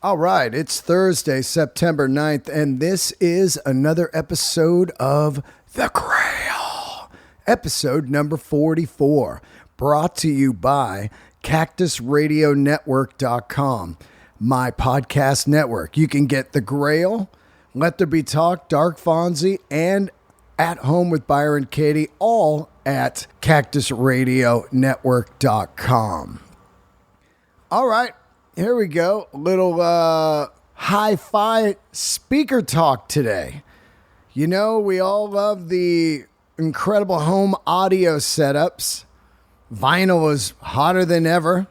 All right, it's Thursday, September 9th, and this is another episode of The Grail, episode number 44, brought to you by CactusRadioNetwork.com, my podcast network. You can get The Grail, Let There Be Talk, Dark Fonzie, and At Home with Byron Katie, all at CactusRadioNetwork.com. All right. Here we go. A little hi-fi speaker talk today. You know, we all love the incredible home audio setups. Vinyl is hotter than ever.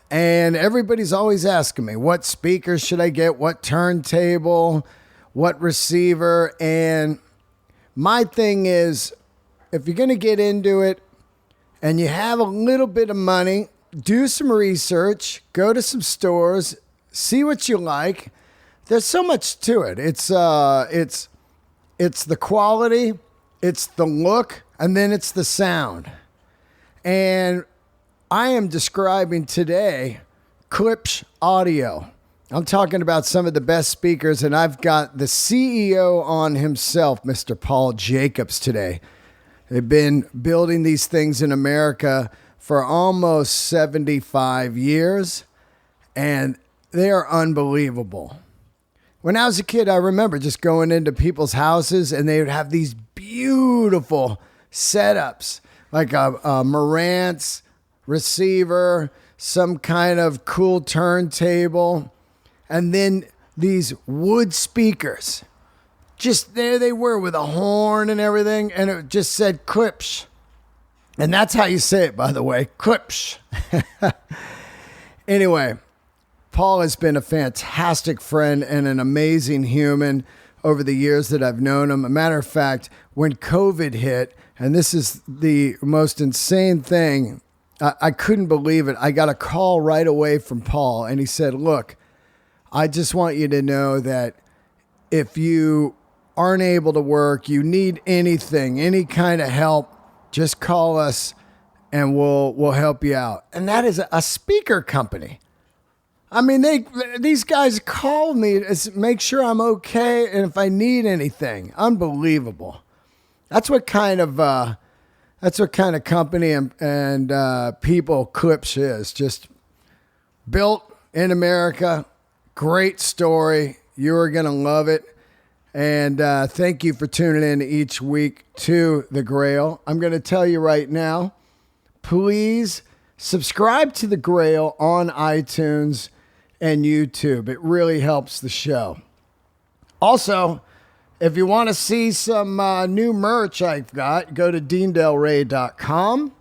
And everybody's always asking me, what speakers should I get? What turntable? What receiver? And my thing is, if you're going to get into it and you have a little bit of money, do some research, go to some stores, see what you like. There's so much to it. It's the quality, it's the look, and then it's the sound. And I am describing today Klipsch audio. I'm talking about some of the best speakers, and I've got the CEO on himself, Mr. Paul Jacobs, today. They've been building these things in America for almost 75 years, and they are unbelievable. When I was a kid, I remember just going into people's houses, and they would have these beautiful setups, like a Marantz receiver, some kind of cool turntable, and then these wood speakers. Just there they were with a horn and everything, and it just said Klipsch. And that's how you say it, by the way, Klipsch. Anyway, Paul has been a fantastic friend and an amazing human over the years that I've known him. A matter of fact, when COVID hit, and this is the most insane thing, I couldn't believe it. I got a call right away from Paul, and he said, look, I just want you to know that if you aren't able to work, you need anything, any kind of help, just call us and we'll help you out. And that is a speaker company. I mean, these guys call me to make sure I'm okay and if I need anything. Unbelievable. That's what kind of company and people Klipsch is. Just built in America. Great story. You're going to love it. And thank you for tuning in each week to The Grail. I'm going to tell you right now, please subscribe to The Grail on iTunes and YouTube. It really helps the show. Also, if you want to see some new merch I've got, go to DeanDelRey.com.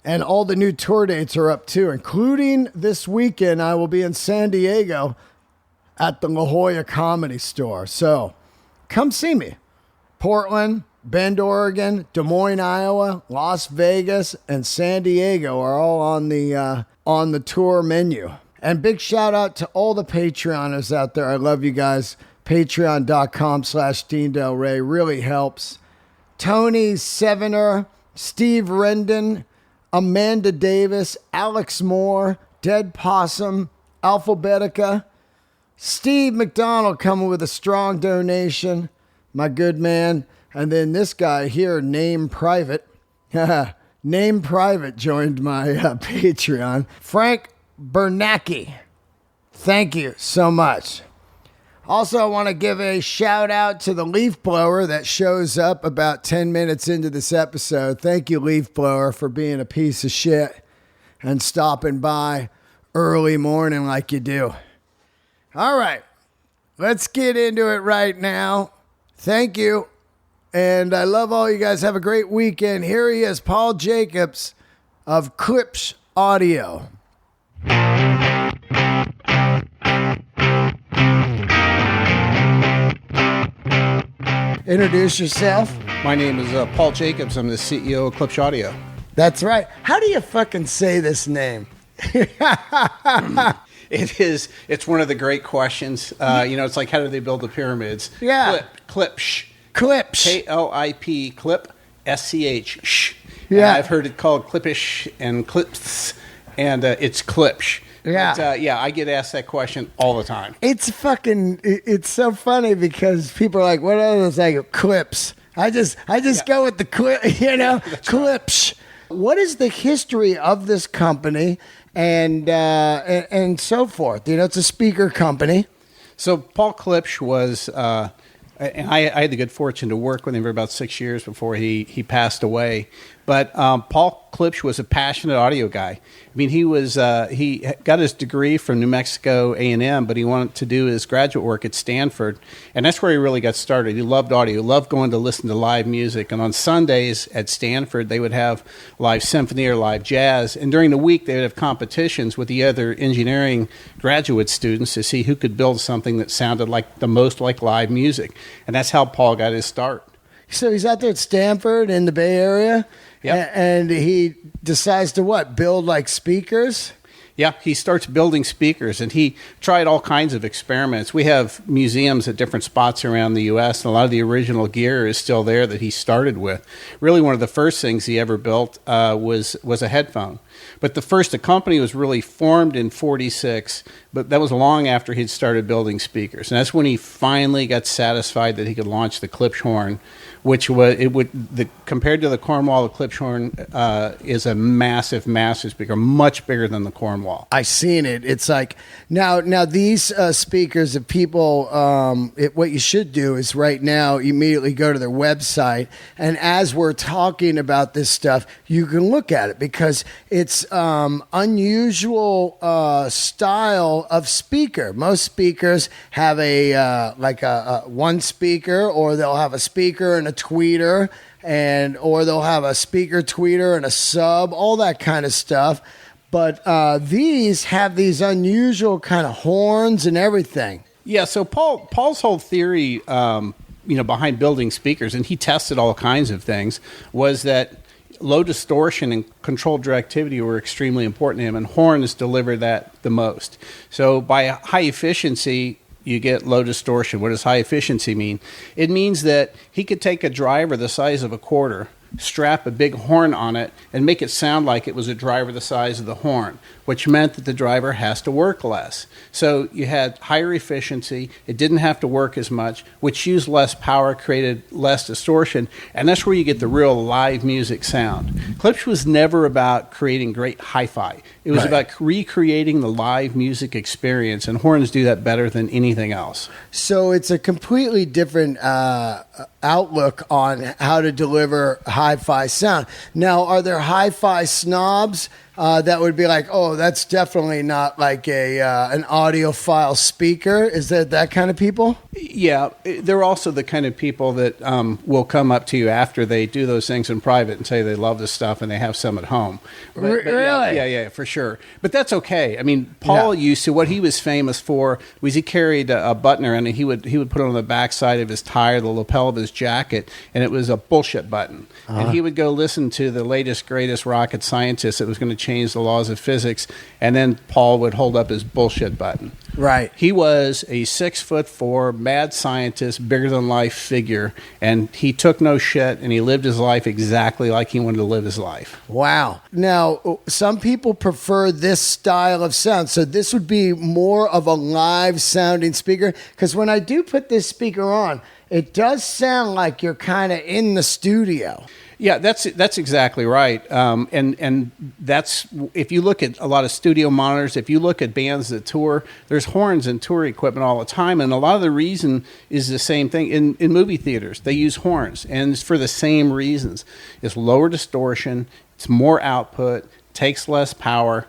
And all the new tour dates are up too, including this weekend. I will be in San Diego at the La Jolla Comedy Store. So come see me. Portland, Bend, Oregon, Des Moines, Iowa, Las Vegas, and San Diego are all on the tour menu. And big shout out to all the Patreoners out there. I love you guys. Patreon.com/DeanDelRey really helps. Tony Sevener, Steve Rendon, Amanda Davis, Alex Moore, Dead Possum, Alphabetica, Steve McDonald coming with a strong donation, my good man. And then this guy here, Name Private. Name Private joined my Patreon. Frank Bernacki. Thank you so much. Also, I want to give a shout out to the leaf blower that shows up about 10 minutes into this episode. Thank you, leaf blower, for being a piece of shit and stopping by early morning like you do. All right, let's get into it right now. Thank you. And I love all you guys. Have a great weekend. Here he is, Paul Jacobs of Klipsch Audio. Introduce yourself. My name is Paul Jacobs. I'm the CEO of Klipsch Audio. That's right. How do you fucking say this name? It's one of the great questions. It's like, how do they build the pyramids? Yeah. Klipsch. Klipsch. K-O-I-P. Klip. S-C-H. Yeah. I've heard it called Klippish and Klipsch, and it's Klipsch. Yeah. But, I get asked that question all the time. It's so funny because people are like, what are those like Klipsch? I just go with the Klipsch. What is the history of this company and so forth? It's a speaker company. So Paul Klipsch was, and I had the good fortune to work with him for about 6 years before he passed away. But Paul Klipsch was a passionate audio guy. I mean, he got his degree from New Mexico A&M, but he wanted to do his graduate work at Stanford, and that's where he really got started. He loved audio, he loved going to listen to live music, and on Sundays at Stanford, they would have live symphony or live jazz, and during the week, they would have competitions with the other engineering graduate students to see who could build something that sounded like the most like live music, and that's how Paul got his start. So he's out there at Stanford in the Bay Area, and he decides to build like speakers? Yeah, he starts building speakers, and he tried all kinds of experiments. We have museums at different spots around the U.S., and a lot of the original gear is still there that he started with. Really, one of the first things he ever built was a headphone. But the company was really formed in 1946, but that was long after he'd started building speakers. And that's when he finally got satisfied that he could launch the Klipsch horn, which compared to the Cornell, the Klipsch horn is a massive, massive speaker, much bigger than the Cornell. I seen it. It's like now these speakers, if people, what you should do is right now immediately go to their website, and as we're talking about this stuff, you can look at it because it's unusual style of speaker. Most speakers have a one speaker, or they'll have a speaker and a tweeter, or they'll have a speaker, tweeter, and a sub, all that kind of stuff. But these have these unusual kind of horns and everything. Yeah. So Paul's whole theory, behind building speakers, and he tested all kinds of things, was that low distortion and controlled directivity were extremely important to him, and horns deliver that the most. So by high efficiency, you get low distortion. What does high efficiency mean? It means that he could take a driver the size of a quarter, strap a big horn on it, and make it sound like it was a driver the size of the horn, which meant that the driver has to work less. So you had higher efficiency, it didn't have to work as much, which used less power, created less distortion, and that's where you get the real live music sound. Klipsch was never about creating great hi-fi. It was about recreating the live music experience, and horns do that better than anything else. So it's a completely different outlook on how to deliver hi-fi sound. Now, are there hi-fi snobs that would be like, oh, that's definitely not like an audiophile speaker? Is that kind of people? Yeah, they're also the kind of people that will come up to you after they do those things in private and say they love this stuff and they have some at home. But really? Yeah, for sure. But that's okay. I mean, Paul used to, what he was famous for was he carried a buttoner, and he would put it on the backside of his tie or the lapel of his jacket, and it was a bullshit button. And he would go listen to the latest, greatest rocket scientist that was going to change the laws of physics, and then Paul would hold up his bullshit button. Right. He was a 6'4" mad scientist, bigger than life figure, and he took no shit, and he lived his life exactly like he wanted to live his life. Wow. Now, some people prefer this style of sound, so this would be more of a live sounding speaker, because when I do put this speaker on, it does sound like you're kind of in the studio. Yeah, that's exactly right. And that's, if you look at a lot of studio monitors, if you look at bands that tour, there's horns and tour equipment all the time. And a lot of the reason is the same thing. In movie theaters, they use horns, and it's for the same reasons. It's lower distortion, it's more output, takes less power.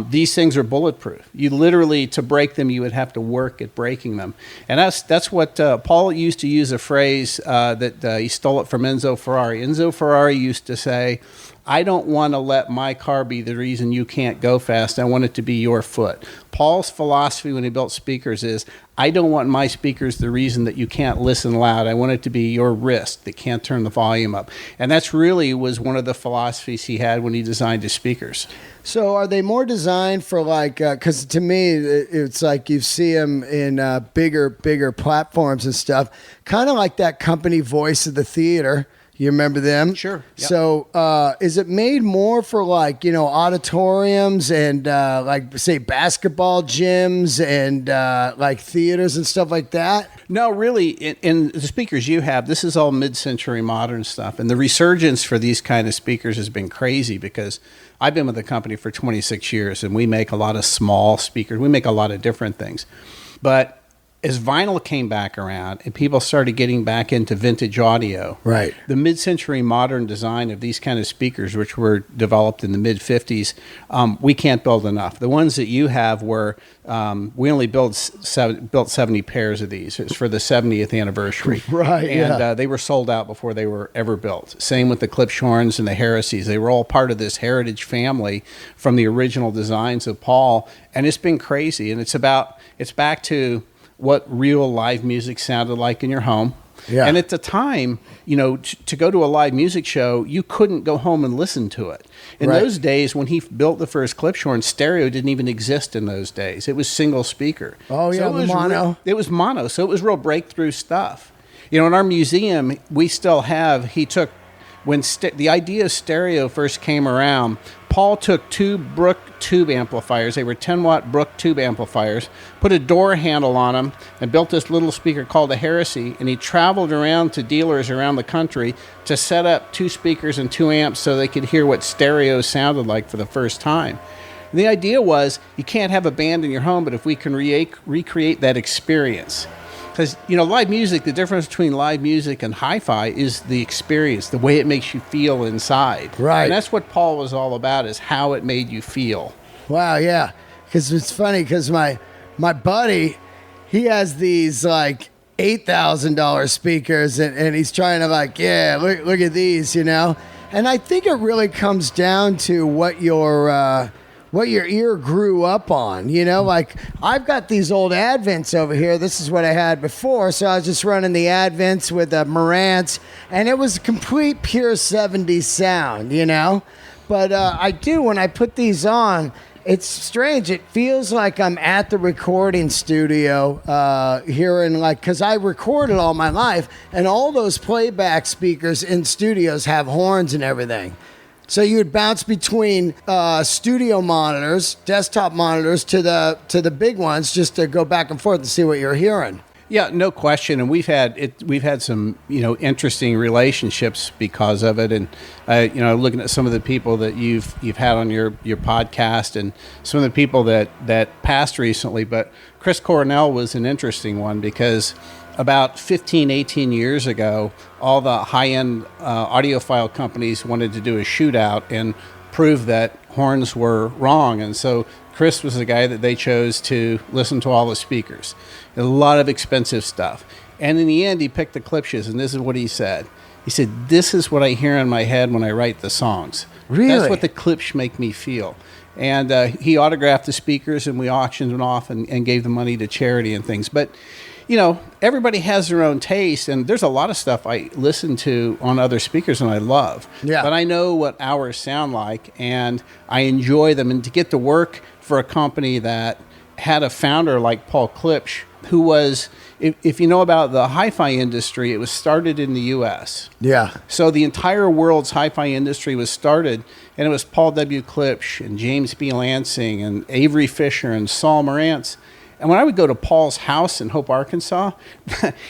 These things are bulletproof. You literally, to break them, you would have to work at breaking them. And that's what Paul used to use a phrase that he stole it from Enzo Ferrari. Enzo Ferrari used to say, I don't want to let my car be the reason you can't go fast. I want it to be your foot. Paul's philosophy when he built speakers is, I don't want my speakers the reason that you can't listen loud. I want it to be your wrist that can't turn the volume up. And that's really was one of the philosophies he had when he designed his speakers. So are they more designed for like, because to me, it's like you see them in bigger platforms and stuff, kind of like that company voice of the theater. You remember them? Sure. Yep. So is it made more for like, auditoriums and like say basketball gyms and like theaters and stuff like that? No, really, in the speakers you have, this is all mid-century modern stuff. And the resurgence for these kind of speakers has been crazy because I've been with the company for 26 years and we make a lot of small speakers. We make a lot of different things. But as vinyl came back around and people started getting back into vintage audio, right, the mid-century modern design of these kind of speakers, which were developed in the mid-50s, we can't build enough. The ones that you have were, we only built 70 pairs of these. It was for the 70th anniversary. Right, and they were sold out before they were ever built. Same with the Klipsch horns and the Heresies. They were all part of this heritage family from the original designs of Paul, and it's been crazy. And it's back to what real live music sounded like in your home. Yeah. And at the time, to go to a live music show, you couldn't go home and listen to it. In those days, when he built the first Klipsch horn, stereo didn't even exist in those days. It was single speaker. Oh, yeah, so mono. It was mono, so it was real breakthrough stuff. In our museum, we still have, when the idea of stereo first came around, Paul took two Brook tube amplifiers. They were 10-watt Brook tube amplifiers, put a door handle on them, and built this little speaker called a Heresy, and he traveled around to dealers around the country to set up 2 speakers and 2 amps so they could hear what stereo sounded like for the first time. And the idea was, you can't have a band in your home, but if we can recreate that experience. Because, live music, the difference between live music and hi-fi is the experience, the way it makes you feel inside. Right. And that's what Paul was all about, is how it made you feel. Wow, yeah. Because it's funny, because my buddy, he has these like $8,000 speakers, and he's trying to look at these, And I think it really comes down to what your ear grew up on, like I've got these old Advents over here. This is what I had before. So I was just running the Advents with Marantz, and it was a complete pure 70s sound, but I do, when I put these on, it's strange. It feels like I'm at the recording studio hearing because I recorded all my life, and all those playback speakers in studios have horns and everything. So you would bounce between studio monitors, desktop monitors, to the big ones, just to go back and forth and see what you're hearing. Yeah, no question. And we've had some interesting relationships because of it. And looking at some of the people that you've had on your podcast, and some of the people that passed recently. But Chris Cornell was an interesting one because about 15, 18 years ago, all the high-end audiophile companies wanted to do a shootout and prove that horns were wrong. And so Chris was the guy that they chose to listen to all the speakers. A lot of expensive stuff. And in the end, he picked the Klipsches, and this is what he said. He said, "This is what I hear in my head when I write the songs. Really? That's what the Klipsch make me feel." And he autographed the speakers, and we auctioned them off and gave the money to charity and things. But everybody has their own taste, and there's a lot of stuff I listen to on other speakers and I love. Yeah. But I know what ours sound like, and I enjoy them. And to get to work for a company that had a founder like Paul Klipsch, who was, if you know about the hi-fi industry, it was started in the U.S. Yeah. So the entire world's hi-fi industry was started, and it was Paul W. Klipsch and James B. Lansing and Avery Fisher and Saul Marantz. And when I would go to Paul's house in Hope, Arkansas,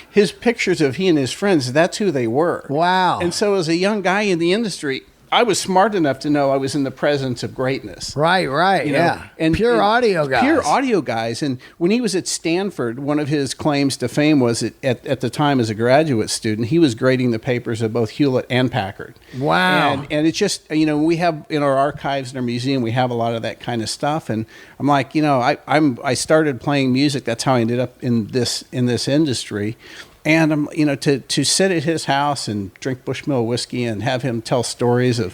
his pictures of he and his friends, that's who they were. Wow. And so as a young guy in the industry, I was smart enough to know I was in the presence of greatness. Right, yeah. And pure audio guys. Pure audio guys. And when he was at Stanford, one of his claims to fame was at the time as a graduate student, he was grading the papers of both Hewlett and Packard. Wow. And it's just, we have in our archives in our museum, we have a lot of that kind of stuff. And I'm like, I started playing music. That's how I ended up in this industry. And to sit at his house and drink Bushmill whiskey and have him tell stories of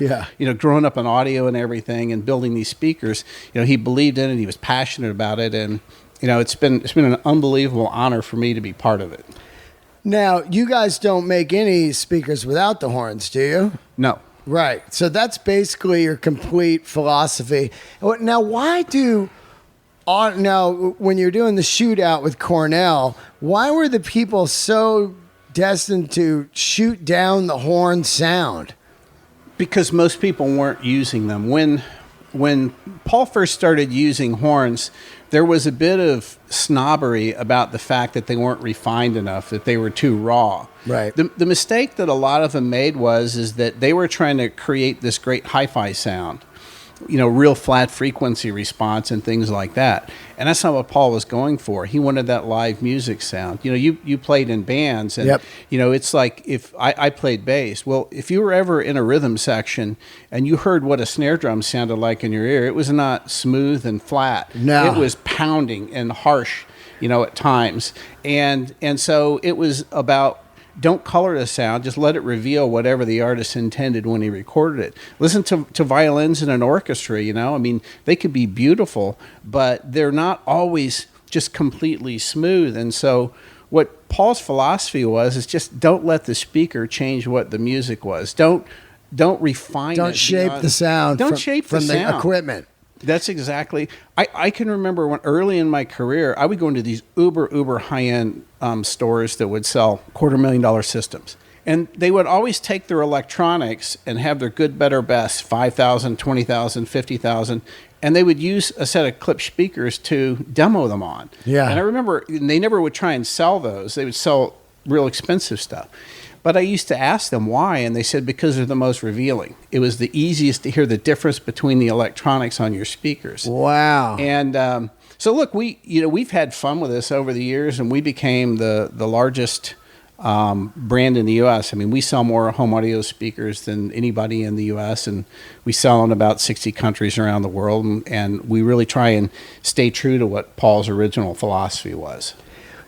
growing up in audio and everything and building these speakers, he believed in it. He was passionate about it, and it's been an unbelievable honor for me to be part of it. Now, you guys don't make any speakers without the horns, do you? No. Right. So that's basically your complete philosophy. Now, when you're doing the shootout with Cornell, why were the people so destined to shoot down the horn sound? Because most people weren't using them. When Paul first started using horns, there was a bit of snobbery about the fact that they weren't refined enough, that they were too raw. Right. The mistake that a lot of them made is that they were trying to create this great hi-fi sound, real flat frequency response and things like that. And that's not what Paul was going for. He wanted that live music sound. You played in bands, and Yep. It's like if I played bass. Well, if you were ever in a rhythm section and you heard what a snare drum sounded like in your ear, it was not smooth and flat. No. It was pounding and harsh, at times. And so it was about, don't color the sound, just let it reveal whatever the artist intended when he recorded it. Listen to violins in an orchestra, they could be beautiful, but they're not always just completely smooth. And so what Paul's philosophy is just don't let the speaker change what the music was. Don't refine it. Don't shape the sound from the equipment. That's exactly. I can remember when early in my career, I would go into these uber high-end stores that would sell $250,000 systems. And they would always take their electronics and have their good, better, best, 5,000, 20,000, 50,000, and they would use a set of Klipsch speakers to demo them on. Yeah. And I remember they never would try and sell those. They would sell real expensive stuff. But I used to ask them why, and they said because they're the most revealing. It was the easiest to hear the difference between the electronics on your speakers. Wow. And so look, we've had fun with this over the years, and we became the largest brand in the U.S. I mean, we sell more home audio speakers than anybody in the U.S., and we sell in about 60 countries around the world, and we really try and stay true to what Paul's original philosophy was.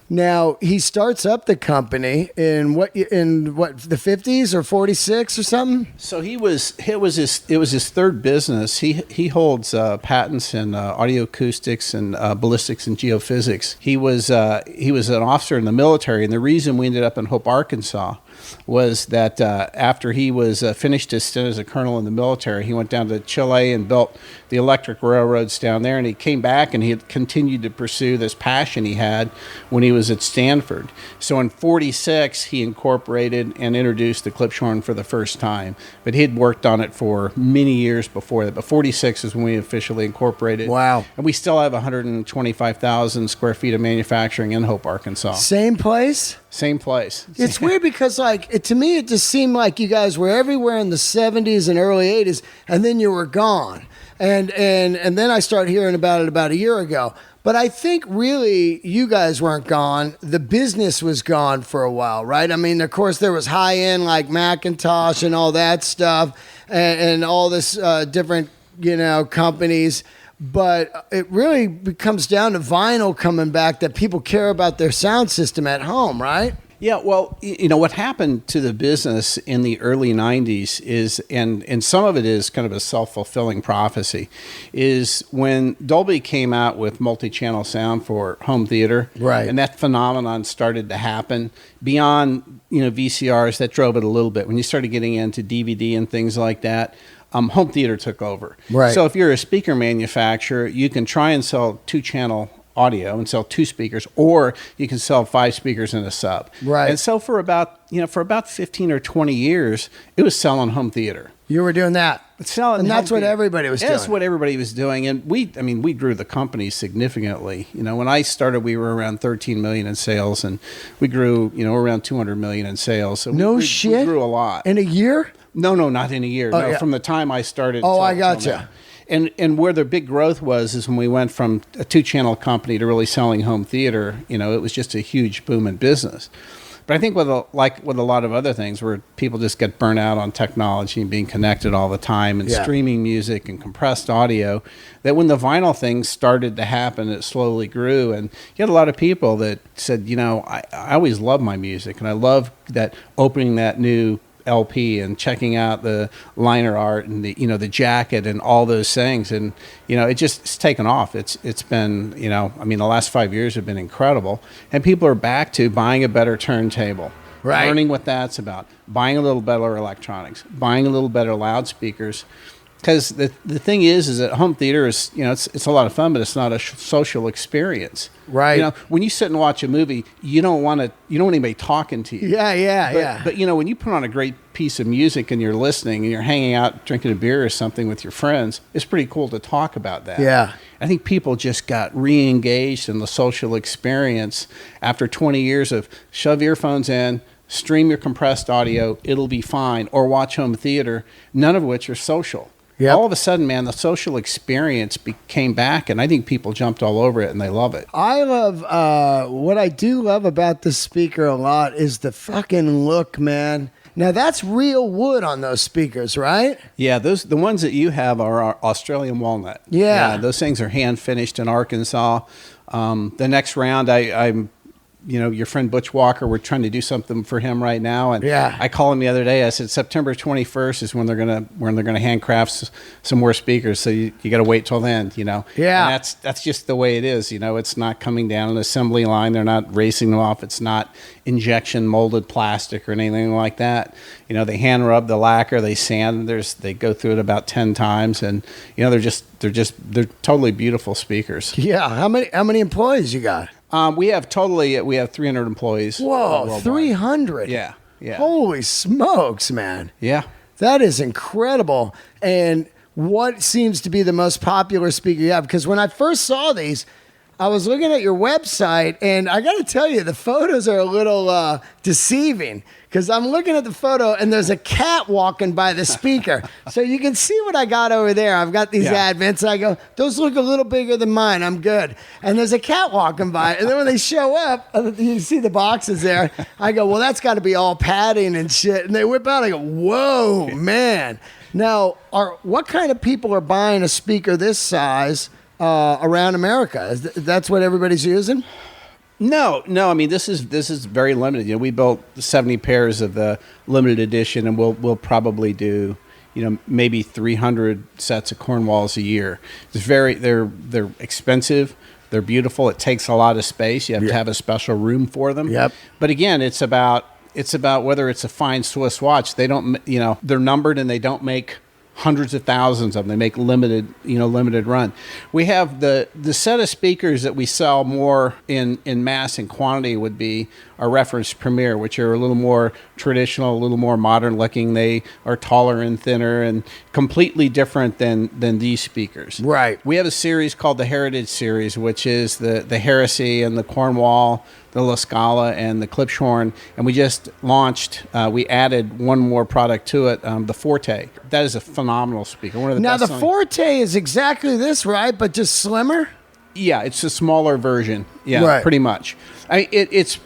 Now, he starts up the company in what the 50s or 46 or something? So it was his third business. He holds patents in audio acoustics and ballistics and geophysics. He was an officer in the military, and the reason we ended up in Hope, Arkansas, was that after he was finished his stint as a colonel in the military, he went down to Chile and built the electric railroads down there, and he came back and he had continued to pursue this passion he had when he was at Stanford. So in 46, he incorporated and introduced the Klipsch horn for the first time, but he had worked on it for many years before that. But 46 is when we officially incorporated. Wow. And we still have 125,000 square feet of manufacturing in Hope, Arkansas. Same place? Same place. It's weird because, to me, it just seemed like you guys were everywhere in the 70s and early 80s, and then you were gone. And then I started hearing about it about a year ago. But I think really you guys weren't gone. The business was gone for a while, right? I mean, of course, there was high-end like Macintosh and all that stuff and all this different, companies. But it really comes down to vinyl coming back, that people care about their sound system at home, right? Yeah, well, what happened to the business in the early 90s is, and some of it is kind of a self-fulfilling prophecy, is when Dolby came out with multi-channel sound for home theater, right, and that phenomenon started to happen beyond, VCRs, that drove it a little bit. When you started getting into DVD and things like that, home theater took over. Right. So if you're a speaker manufacturer, you can try and sell 2-channel audio and sell 2 speakers, or you can sell 5 speakers in a sub. Right. And so for about 15 or 20 years, it was selling home theater. You were doing that. And that's what everybody was doing. That's what everybody was doing. And we grew the company significantly. When I started, we were around 13 million in sales, and we grew, around 200 million in sales. So we grew a lot. In a year? No, not in a year. Oh, no, yeah. From the time I started. Oh, I gotcha. And where the big growth is when we went from a 2-channel company to really selling home theater. It was just a huge boom in business. But I think with a lot of other things, where people just get burnt out on technology and being connected all the time, and streaming music and compressed audio, that when the vinyl thing started to happen, it slowly grew. And you had a lot of people that said, I always loved my music, and I love that opening that new LP and checking out the liner art and the jacket and all those things, and it's taken off. It's been the last 5 years have been incredible, and people are back to buying a better turntable, right, learning what that's about, buying a little better electronics, buying a little better loudspeakers, Because the thing is that home theater is, it's a lot of fun, but it's not a social experience. Right. When you sit and watch a movie, you don't want anybody talking to you. Yeah. But when you put on a great piece of music and you're listening and you're hanging out drinking a beer or something with your friends, it's pretty cool to talk about that. Yeah. I think people just got re-engaged in the social experience after 20 years of shove earphones in, stream your compressed audio, it'll be fine, or watch home theater, none of which are social. Yep. All of a sudden, man, the social experience came back, and I think people jumped all over it, and they love it. I love, what I do love about this speaker a lot is the fucking look, man. Now, that's real wood on those speakers, right? Yeah, the ones that you have are Australian walnut. Yeah. Those things are hand-finished in Arkansas. The next round, I'm your friend Butch Walker, we're trying to do something for him right now. And I called him the other day. I said, September 21st is when they're gonna handcraft some more speakers. So you got to wait till then, Yeah. And that's just the way it is. It's not coming down an assembly line. They're not racing them off. It's not injection molded plastic or anything like that. They hand rub the lacquer, they sand, they go through it about 10 times. And, they're totally beautiful speakers. Yeah. How many employees you got? We have 300 employees. Whoa, 300. Yeah. Holy smokes, man. Yeah. That is incredible. And what seems to be the most popular speaker you have? Because when I first saw these, I was looking at your website, and I got to tell you, the photos are a little deceiving. Because I'm looking at the photo, and there's a cat walking by the speaker. So you can see what I got over there. I've got these Advents. I go, those look a little bigger than mine. I'm good. And there's a cat walking by. And then when they show up, you see the boxes there. I go, well, that's got to be all padding and shit. And they whip out. I go, whoa, man. Now, what kind of people are buying a speaker this size around America? That's what everybody's using? No. I mean, this is very limited. We built 70 pairs of the limited edition, and we'll probably do, maybe 300 sets of Cornwalls a year. They're expensive. They're beautiful. It takes a lot of space. You have to have a special room for them. Yep. But again, it's about whether it's a fine Swiss watch. They don't, they're numbered, and they don't make hundreds of thousands of them. They make limited run. We have the set of speakers that we sell more in mass and quantity would be our reference Premier, which are a little more traditional, a little more modern looking. They are taller and thinner and completely different than these speakers. Right. We have a series called the Heritage Series, which is the Heresy and the Cornwall, the La Scala, and the Klipsch horn. And we just launched, we added one more product to it, the Forte. That is a phenomenal speaker. One of the now, best the Forte is exactly this, right? But just slimmer? Yeah, it's a smaller version. Yeah, right. Pretty much. It's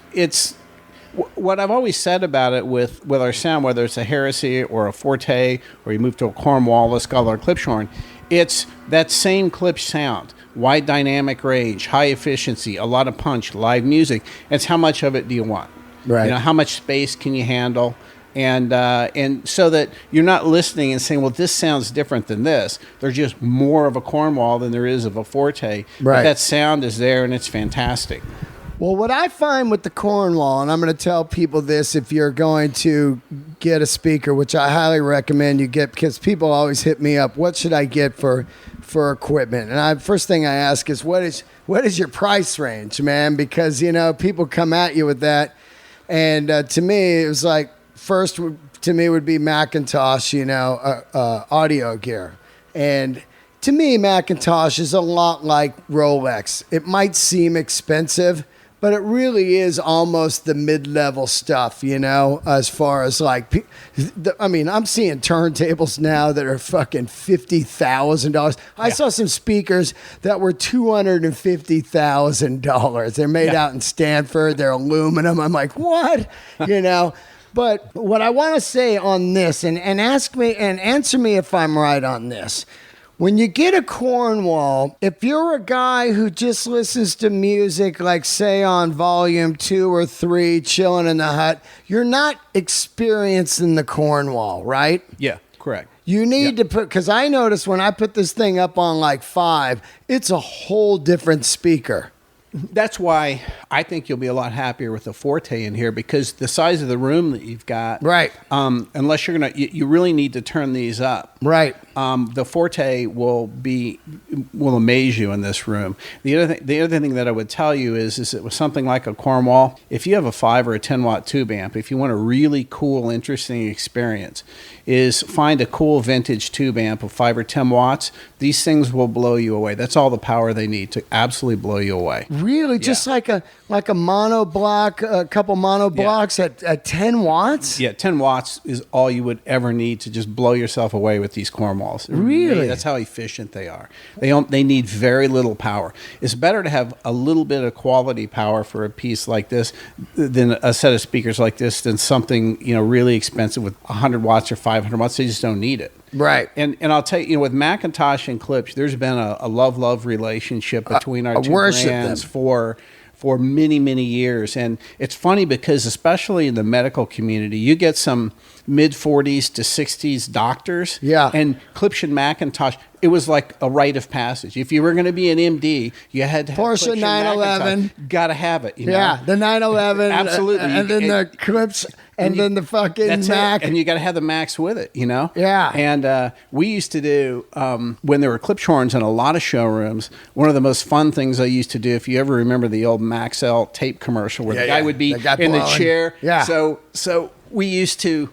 what I've always said about it with our sound, whether it's a Heresy or a Forte, or you move to a Cornwall, La Scala, or Klipsch horn, it's that same Klipsch sound. Wide dynamic range, high efficiency, a lot of punch, live music. It's how much of it do you want? Right. How much space can you handle? And so that you're not listening and saying, well, this sounds different than this. There's just more of a Cornwall than there is of a Forte. Right. But that sound is there, and it's fantastic. Well, what I find with the Cornwall, and I'm going to tell people this if you're going to get a speaker, which I highly recommend you get, because people always hit me up, what should I get for equipment? And first thing I ask is, what is your price range, man? Because, people come at you with that. And to me, it was like, first to me would be Macintosh, audio gear. And to me, Macintosh is a lot like Rolex. It might seem expensive, but it really is almost the mid-level stuff, as far as I'm seeing turntables now that are fucking $50,000. I saw some speakers that were $250,000. They're made out in Stanford. They're aluminum. I'm like, what? But what I want to say on this, and ask me and answer me if I'm right on this. When you get a Cornwall, if you're a guy who just listens to music, like say on volume 2 or 3, chilling in the hut, you're not experiencing the Cornwall, right? Yeah, correct. You need to put, because I noticed when I put this thing up on like 5, it's a whole different speaker. That's why I think you'll be a lot happier with the Forte in here, because the size of the room that you've got, right? Unless you really need to turn these up. Right. The Forte will amaze you in this room. The other thing that I would tell you is it was something like a Cornell. If you have a 5 or a 10 watt tube amp, if you want a really cool, interesting experience, is find a cool vintage tube amp of 5 or 10 watts. These things will blow you away. That's all the power they need to absolutely blow you away. Really, just like a mono block, a couple mono blocks at 10 watts. Yeah, 10 watts is all you would ever need to just blow yourself away with these Cornwalls. Really? That's how efficient they are. They need very little power. It's better to have a little bit of quality power for a piece like this than a set of speakers like this than something really expensive with 100 watts or 500 watts. They just don't need it. Right. And I'll tell you, with Macintosh and Klipsch, there's been a love relationship between our two brands for many, many years. And it's funny because especially in the medical community, you get some mid-40s to 60s doctors. Yeah. And Klipsch and Macintosh, it was like a rite of passage. If you were going to be an MD, you had to have Porsche 911. Got to have it. Yeah, the 911. Absolutely. And then the Klipsch, and then the fucking Mac. And you got to have the Macs with it, Yeah. And we used to do, when there were Klipsch horns in a lot of showrooms, one of the most fun things I used to do, if you ever remember the old Maxell tape commercial where the guy would be in the chair. Yeah. So we used to...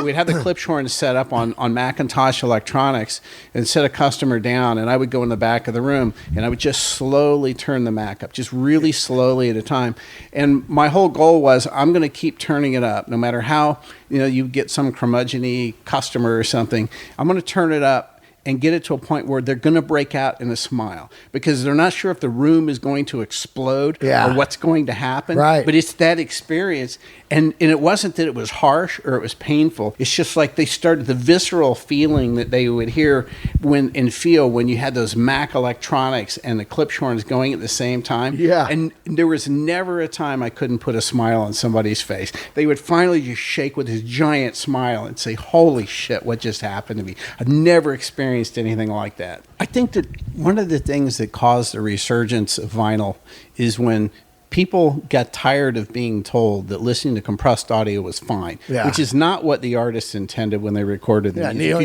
we'd have the Klipsch horn set up on Macintosh electronics and set a customer down, and I would go in the back of the room and I would just slowly turn the Mac up, just really slowly at a time. And my whole goal was I'm going to keep turning it up no matter how you get some curmudgeon-y customer or something. I'm going to turn it up and get it to a point where they're going to break out in a smile because they're not sure if the room is going to explode or what's going to happen. Right. But it's that experience. And it wasn't that it was harsh or it was painful. It's just like they started the visceral feeling that they would hear and feel when you had those Mac electronics and the Klipsch horns going at the same time. Yeah. And there was never a time I couldn't put a smile on somebody's face. They would finally just shake with this giant smile and say, holy shit, what just happened to me? I've never experienced anything like that. I think that one of the things that caused the resurgence of vinyl is when people got tired of being told that listening to compressed audio was fine, which is not what the artists intended when they recorded the music.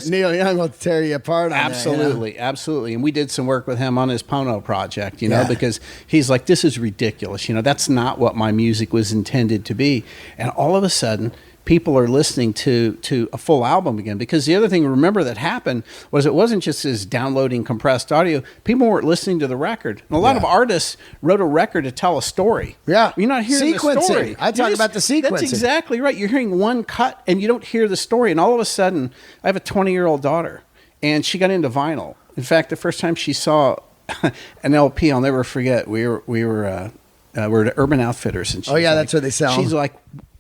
Neil Young will tear you apart on absolutely, that, absolutely. And we did some work with him on his Pono project, because he's like, this is ridiculous. That's not what my music was intended to be. And all of a sudden, people are listening to a full album again. Because the other thing, remember, that happened was it wasn't just as downloading compressed audio. People weren't listening to the record. And a lot of artists wrote a record to tell a story. Yeah. You're not hearing the story. I talk about the sequencing. That's exactly right. You're hearing one cut and you don't hear the story. And all of a sudden, I have a 20-year-old daughter and she got into vinyl. In fact, the first time she saw an LP, I'll never forget, we were at Urban Outfitters. And that's where they sell them. She's like,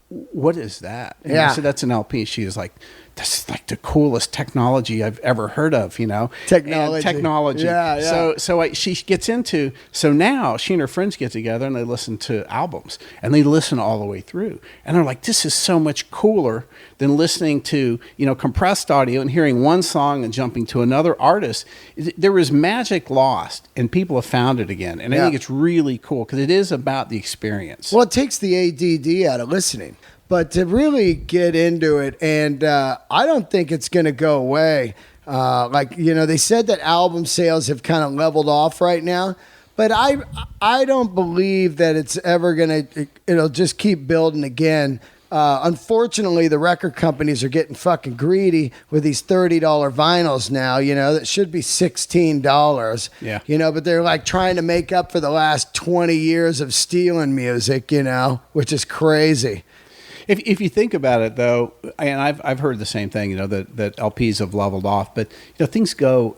what is that? And I said, that's an LP. She was like, this is like the coolest technology I've ever heard of, Technology. Yeah. So she gets into, so now she and her friends get together and they listen to albums and they listen all the way through. And they're like, this is so much cooler than listening to, compressed audio and hearing one song and jumping to another artist. There was magic lost and people have found it again. And I think it's really cool because it is about the experience. Well, it takes the ADD out of listening. But to really get into it, and I don't think it's going to go away. They said that album sales have kind of leveled off right now, but I don't believe that it's ever going to, it'll just keep building again. Unfortunately, the record companies are getting fucking greedy with these $30 vinyls now, that should be $16. Yeah. But they're like trying to make up for the last 20 years of stealing music, which is crazy. If you think about it, though, and I've heard the same thing, that LPs have leveled off, but things go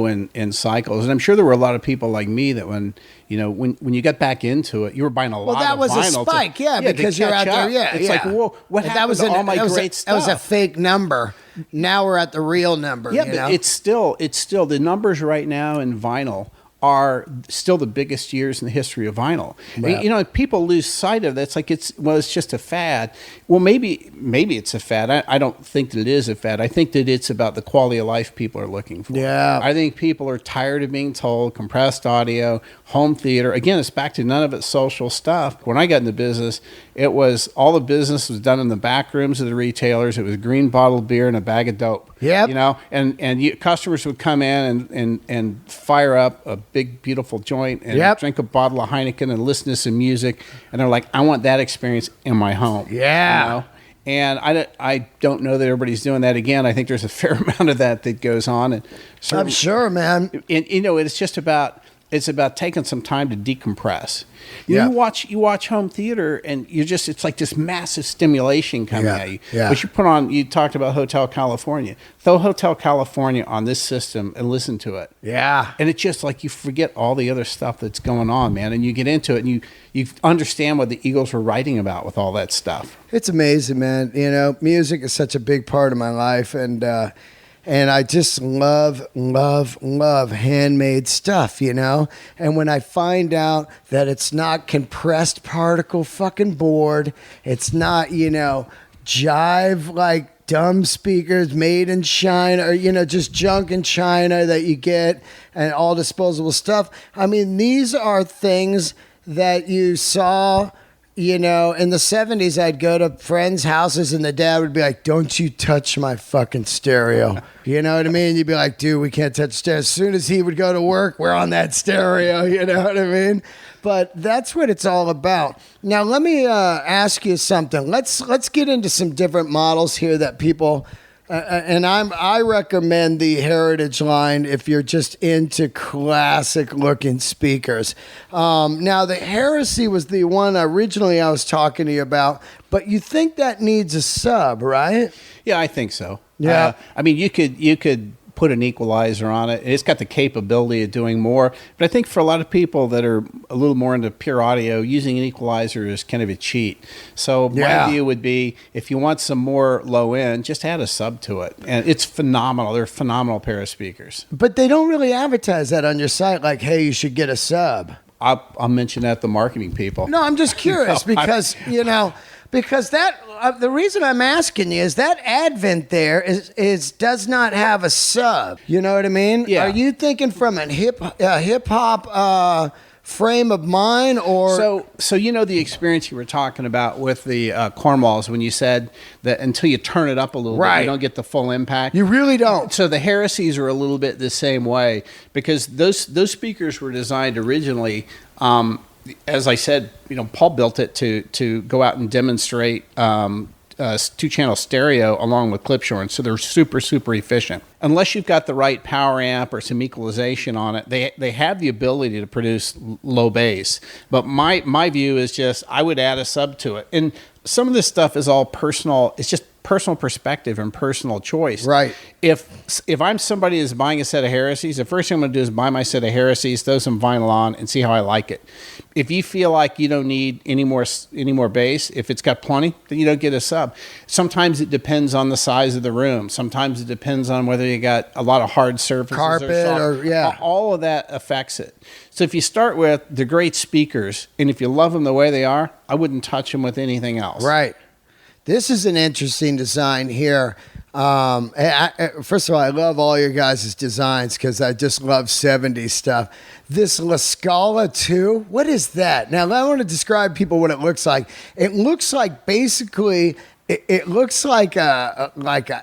in cycles, and I'm sure there were a lot of people like me that when you got back into it, you were buying a lot of vinyl. Well, that was a spike, because you're out there, It's like, whoa, what happened to all my great stuff? That was a fake number. Now we're at the real number. Yeah, but it's still the numbers right now in vinyl are still the biggest years in the history of vinyl. Yeah. And, people lose sight of that. It's like it's just a fad. Well, maybe it's a fad. I don't think that it is a fad. I think that it's about the quality of life people are looking for. Yeah. I think people are tired of being told compressed audio, home theater. Again, it's back to none of it's social stuff. When I got in the business, it was all the business was done in the back rooms of the retailers. It was green bottled beer and a bag of dope. Yep. You know, and customers would come in and fire up a big, beautiful joint and drink a bottle of Heineken and listen to some music. And they're like, I want that experience in my home. Yeah. You know? And I don't know that everybody's doing that. Again, I think there's a fair amount of that goes on. And I'm sure, man. And, you know, it's about taking some time to decompress. You watch home theater, and it's like this massive stimulation coming at you. Yeah. But you talked about Hotel California. Throw Hotel California on this system and listen to it. Yeah. And it's just like you forget all the other stuff that's going on, man. And you get into it, and you understand what the Eagles were writing about with all that stuff. It's amazing, man. You know, music is such a big part of my life, and I just love handmade stuff, you know? And when I find out that it's not compressed particle fucking board, it's not, you know, jive like dumb speakers made in China, or, you know, just junk in China that you get and all disposable stuff. I mean, these are things that you saw. You know, in the 70s, I'd go to friends' houses and the dad would be like, don't you touch my fucking stereo. You know what I mean? You'd be like, dude, we can't touch stereo. As soon as he would go to work, we're on that stereo. You know what I mean? But that's what it's all about. Now, let me ask you something. Let's get into some different models here that people... and I recommend the Heritage line if you're just into classic looking speakers. Now the Heresy was the one originally I was talking to you about, but you think that needs a sub, right? Yeah, I think so. Yeah. I mean, you could put an equalizer on it. It's got the capability of doing more. But I think for a lot of people that are a little more into pure audio, using an equalizer is kind of a cheat. So my view would be, if you want some more low end, just add a sub to it. And it's phenomenal. They're a phenomenal pair of speakers. But they don't really advertise that on your site, like, hey, you should get a sub. I'll mention that to marketing people. No, I'm just curious because, you know... Because that the reason I'm asking you is that Advent there is does not have a sub. You know what I mean? Yeah. Are you thinking from a hip hop frame of mind, or so you know the experience you were talking about with the Cornwalls when you said that until you turn it up a little bit, you don't get the full impact. You really don't. So the Heresies are a little bit the same way, because those speakers were designed originally. As I said, you know, Paul built it to go out and demonstrate two-channel stereo along with Klipsch horns, so they're super, super efficient. Unless you've got the right power amp or some equalization on it, they have the ability to produce low bass. But my view is just I would add a sub to it. And some of this stuff is all personal. It's just personal perspective and personal choice. Right. If I'm somebody that's buying a set of Heresies, the first thing I'm going to do is buy my set of Heresies, throw some vinyl on, and see how I like it. If you feel like you don't need any more bass, if it's got plenty, then you don't get a sub. Sometimes it depends on the size of the room. Sometimes it depends on whether you got a lot of hard surfaces, carpet, or all of that affects it. So if you start with the great speakers, and if you love them the way they are, I wouldn't touch them with anything else. Right. This is an interesting design here. First of all, I love all your guys' designs because I just love 70s stuff. This La Scala 2, what is that? Now, I want to describe people what it looks like. It looks like basically... It looks like a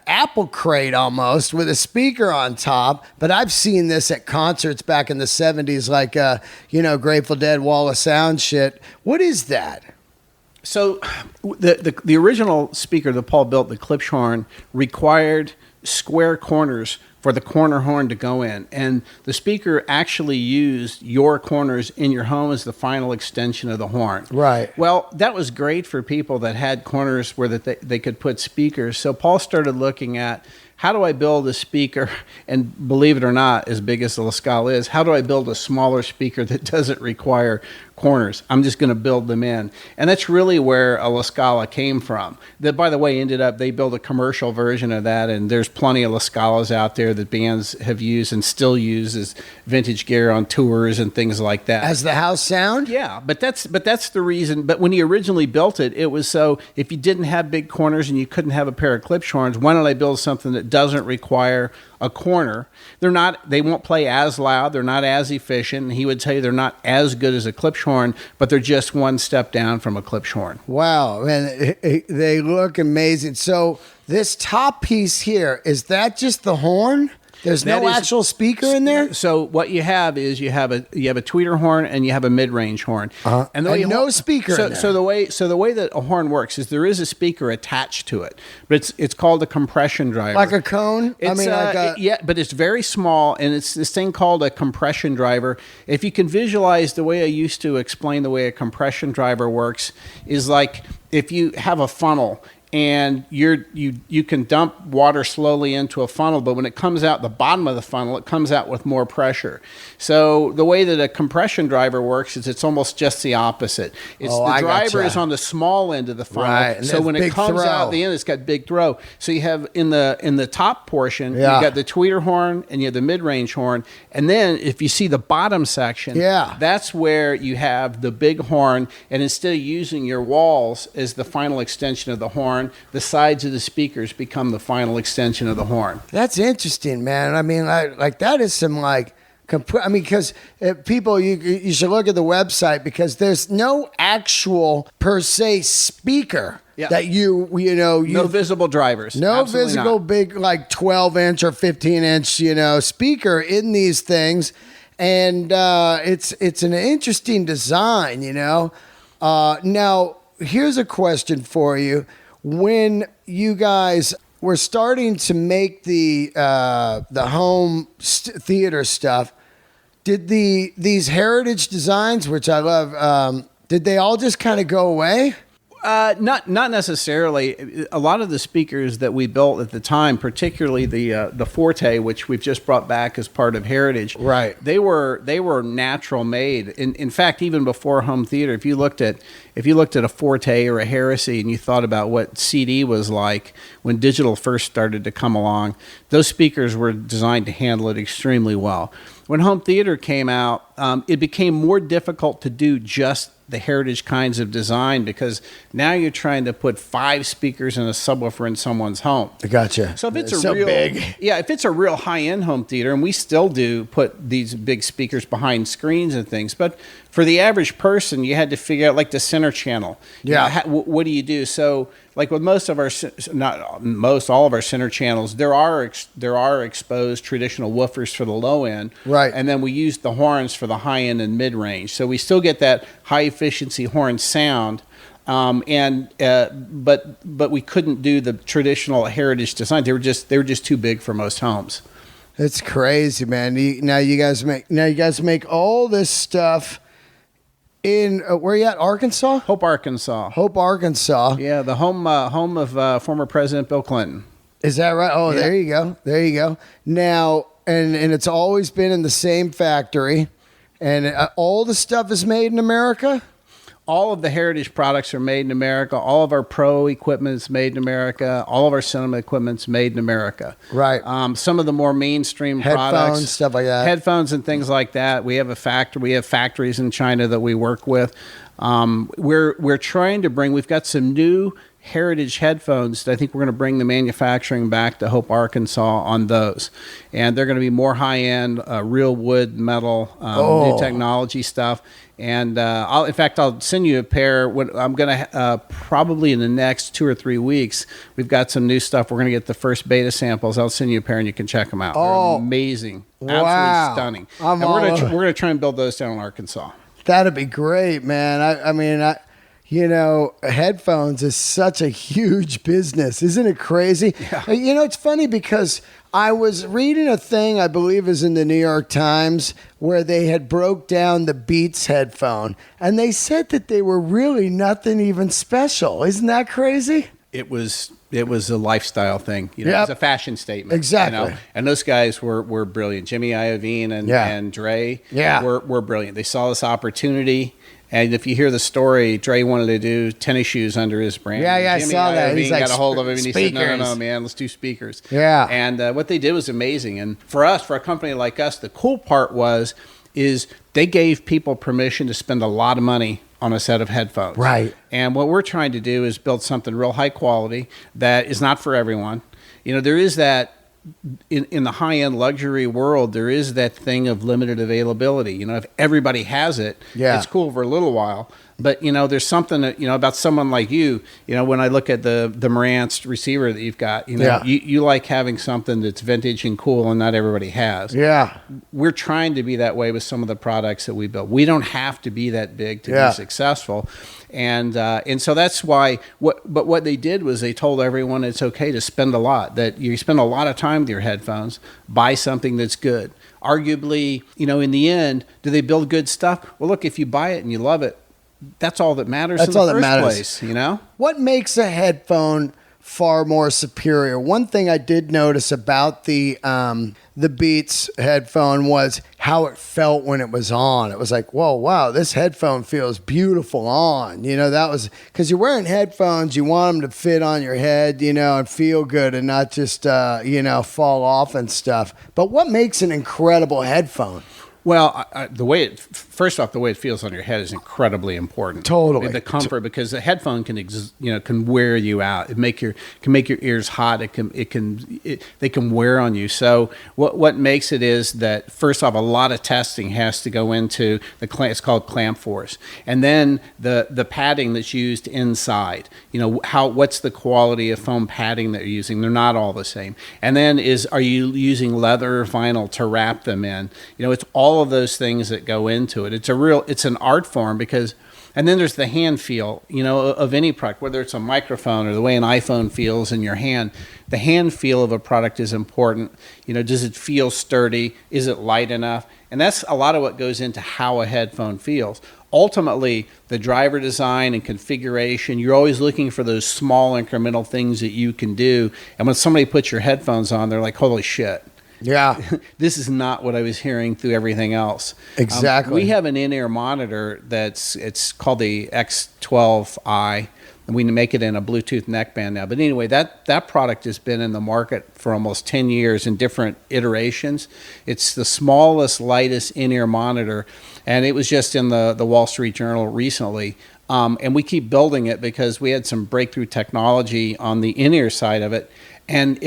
apple crate almost with a speaker on top, but I've seen this at concerts back in the 70s, like, Grateful Dead Wall of Sound shit. What is that? So the original speaker that Paul built, the Klipsch horn, required square corners for the corner horn to go in. And the speaker actually used your corners in your home as the final extension of the horn. Right. Well, that was great for people that had corners where they could put speakers. So Paul started looking at, how do I build a speaker, and believe it or not, as big as the La Scala is, how do I build a smaller speaker that doesn't require corners? I'm just going to build them in. And that's really where a La Scala came from. That, by the way, they built a commercial version of that, and there's plenty of La Scalas out there that bands have used and still use as vintage gear on tours and things like that. As the house sound? Yeah, but that's the reason. But when he originally built it, it was so if you didn't have big corners and you couldn't have a pair of Klipsch horns, why don't I build something that doesn't require a corner. They won't play as loud. They're not as efficient. And he would tell you they're not as good as a Klipsch horn, but they're just one step down from a Klipsch horn. Wow, man, they look amazing. So this top piece here, is that just the horn? There's no actual speaker in there? So what you have is you have a tweeter horn and you have a mid-range horn. And no speaker in there. So the way that a horn works is there is a speaker attached to it, but it's called a compression driver. Like a cone? Yeah, but it's very small, and it's this thing called a compression driver. If you can visualize, the way I used to explain the way a compression driver works is like if you have a funnel and you can dump water slowly into a funnel, but when it comes out the bottom of the funnel, it comes out with more pressure. So the way that a compression driver works is it's almost just the opposite. It's the driver is on the small end of the funnel, right, so when it comes out at the end, it's got big throw. So you have in the top portion, you got the tweeter horn and you have the mid-range horn, and then if you see the bottom section, that's where you have the big horn, and instead of using your walls as the final extension of the horn, the sides of the speakers become the final extension of the horn. That's interesting, man. I mean, like that is some like, because people, you should look at the website because there's no actual per se speaker that no visible drivers, no visible big like 12-inch or 15-inch speaker in these things, and it's an interesting design. Now here's a question for you. When you guys were starting to make the home theater stuff, did these heritage designs, which I love, did they all just kind of go away? Not necessarily. A lot of the speakers that we built at the time, particularly the Forte, which we've just brought back as part of Heritage, right? They were natural made. In fact, even before home theater, if you looked at a Forte or a Heresy and you thought about what CD was like when digital first started to come along, those speakers were designed to handle it extremely well. When home theater came out, it became more difficult to do just the heritage kinds of design because now you're trying to put 5 speakers and a subwoofer in someone's home. Gotcha. So if it's big. Yeah, if it's a real high-end home theater, and we still do put these big speakers behind screens and things, but for the average person, you had to figure out like the center channel. What do you do? So like with all of our center channels, there are exposed traditional woofers for the low end, right? And then we use the horns for the high end and mid range. So we still get that high efficiency horn sound, but we couldn't do the traditional heritage design. They were just too big for most homes. It's crazy, man. Now you guys make all this stuff. In where you at? Arkansas? Hope, Arkansas. Yeah, the home of former President Bill Clinton. Is that right? Oh, yeah. There you go. Now, and it's always been in the same factory, and all the stuff is made in America. All of the heritage products are made in America. All of our pro equipment is made in America. All of our cinema equipment is made in America. Right. Some of the more mainstream Headphones, products, stuff like that. Headphones and things like that. We have a factory. We have factories in China that we work with. We're trying to bring. We've got some new heritage headphones. I think we're going to bring the manufacturing back to Hope, Arkansas on those, and they're going to be more high end, real wood, metal, new technology stuff. And I'll send you a pair. I'm going to probably in the next 2 or 3 weeks. We've got some new stuff. We're going to get the first beta samples. I'll send you a pair and you can check them out. They're amazing, absolutely stunning. And we're going to try and build those down in Arkansas. That'd be great, man. I mean, headphones is such a huge business. Isn't it crazy? Yeah. It's funny because I was reading a thing, I believe is in the New York Times, where they had broke down the Beats headphone, and they said that they were really nothing even special. Isn't that crazy? It was a lifestyle thing. It was a fashion statement. Exactly. And those guys were brilliant. Jimmy Iovine and Dre were brilliant. They saw this opportunity. And if you hear the story, Dre wanted to do tennis shoes under his brand. I saw that. He got a hold of him and he said, no, man, let's do speakers. Yeah. And what they did was amazing. And for a company like us, the cool part is they gave people permission to spend a lot of money on a set of headphones. Right. And what we're trying to do is build something real high quality that is not for everyone. There is that in the high-end luxury world, there is that thing of limited availability. You know, if everybody has it, it's cool for a little while. But, you know, there's something that, you know, about someone like you know, when I look at the Marantz receiver that you've got, you know, you like having something that's vintage and cool and not everybody has. Yeah. We're trying to be that way with some of the products that we build. We don't have to be that big to be successful. And so that's why, but what they did was they told everyone it's okay to spend a lot, that you spend a lot of time with your headphones, buy something that's good. Arguably, you know, in the end, do they build good stuff? Well, look, if you buy it and you love it, that's all that matters in the first place, you know? What makes a headphone far more superior? One thing I did notice about the Beats headphone was how it felt when it was on. It was like, whoa, wow, this headphone feels beautiful on. You know, that was because you're wearing headphones, you want them to fit on your head, you know, and feel good and not just, you know, fall off and stuff. But what makes an incredible headphone? Well, first off, the way it feels on your head is incredibly important. Totally, the comfort, because the headphone can wear you out. It can make your ears hot. They can wear on you. So what makes it is that, first off, a lot of testing has to go into it's called clamp force, and then the padding that's used inside. You know, what's the quality of foam padding that you're using? They're not all the same. And then are you using leather or vinyl to wrap them in? You know, it's all of those things that go into it. It's an art form and then there's the hand feel, you know, of any product, whether it's a microphone or the way an iPhone feels in your hand. The hand feel of a product is important. You know, does it feel sturdy? Is it light enough? And that's a lot of what goes into how a headphone feels. Ultimately, the driver design and configuration, you're always looking for those small incremental things that you can do. And when somebody puts your headphones on, they're like, holy shit. Yeah. This is not what I was hearing through everything else. Exactly. We have an in-ear monitor it's called the X12i, and we make it in a Bluetooth neckband now. But anyway, that product has been in the market for almost 10 years in different iterations. It's the smallest, lightest in-ear monitor, and it was just in the Wall Street Journal recently. And we keep building it because we had some breakthrough technology on the in-ear side of it. And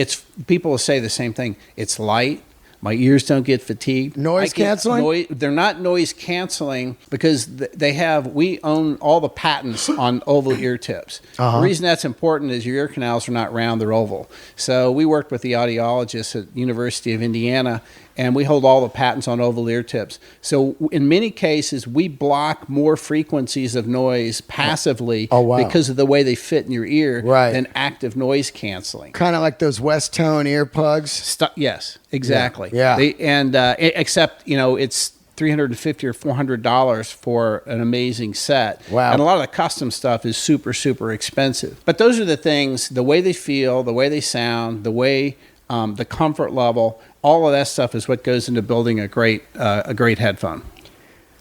people will say the same thing. It's light. My ears don't get fatigued. Noise canceling? They're not noise canceling because we own all the patents on oval ear tips. The reason that's important is your ear canals are not round, they're oval. So we worked with the audiologists at University of Indiana, and we hold all the patents on oval ear tips. So in many cases, we block more frequencies of noise passively because of the way they fit in your ear than active noise canceling. Kind of like those West Tone earplugs? Yes, exactly. Yeah. Except, you know, it's $350 or $400 for an amazing set. Wow. And a lot of the custom stuff is super, super expensive. But those are the things, the way they feel, the way they sound, the way the comfort level, all of that stuff is what goes into building a great headphone.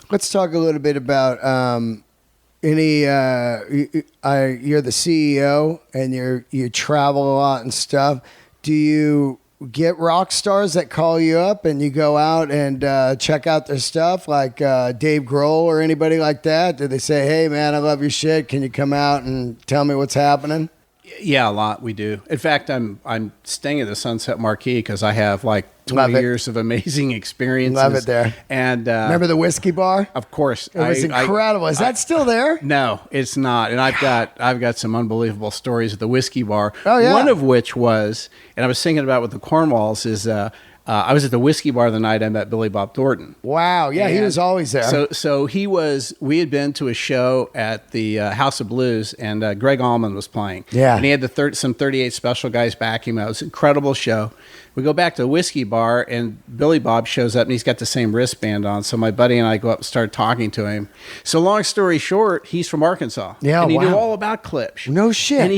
Let's talk a little bit about you're the CEO and you travel a lot and stuff. Do you get rock stars that call you up and you go out and check out their stuff, like Dave Grohl or anybody like that? Do they say, hey man, I love your shit, can you come out and tell me what's happening? Yeah, a lot we do. In fact, I'm staying at the Sunset Marquee because I have like 20 years of amazing experiences. Love it there. And remember the whiskey bar? Of course, it was incredible. Is that still there? No, it's not. And I've got some unbelievable stories at the whiskey bar. Oh yeah. One of which was, and I was thinking about with the Cornwalls is. I was at the whiskey bar the night I met Billy Bob Thornton. Wow, yeah, he was always there. So we had been to a show at the House of Blues, and Greg Allman was playing. Yeah. And he had some 38 Special guys backing him. It was an incredible show. We go back to the whiskey bar, and Billy Bob shows up, and he's got the same wristband on. So my buddy and I go up and start talking to him. So long story short, he's from Arkansas. Yeah, and he knew all about Klipsch. No shit. And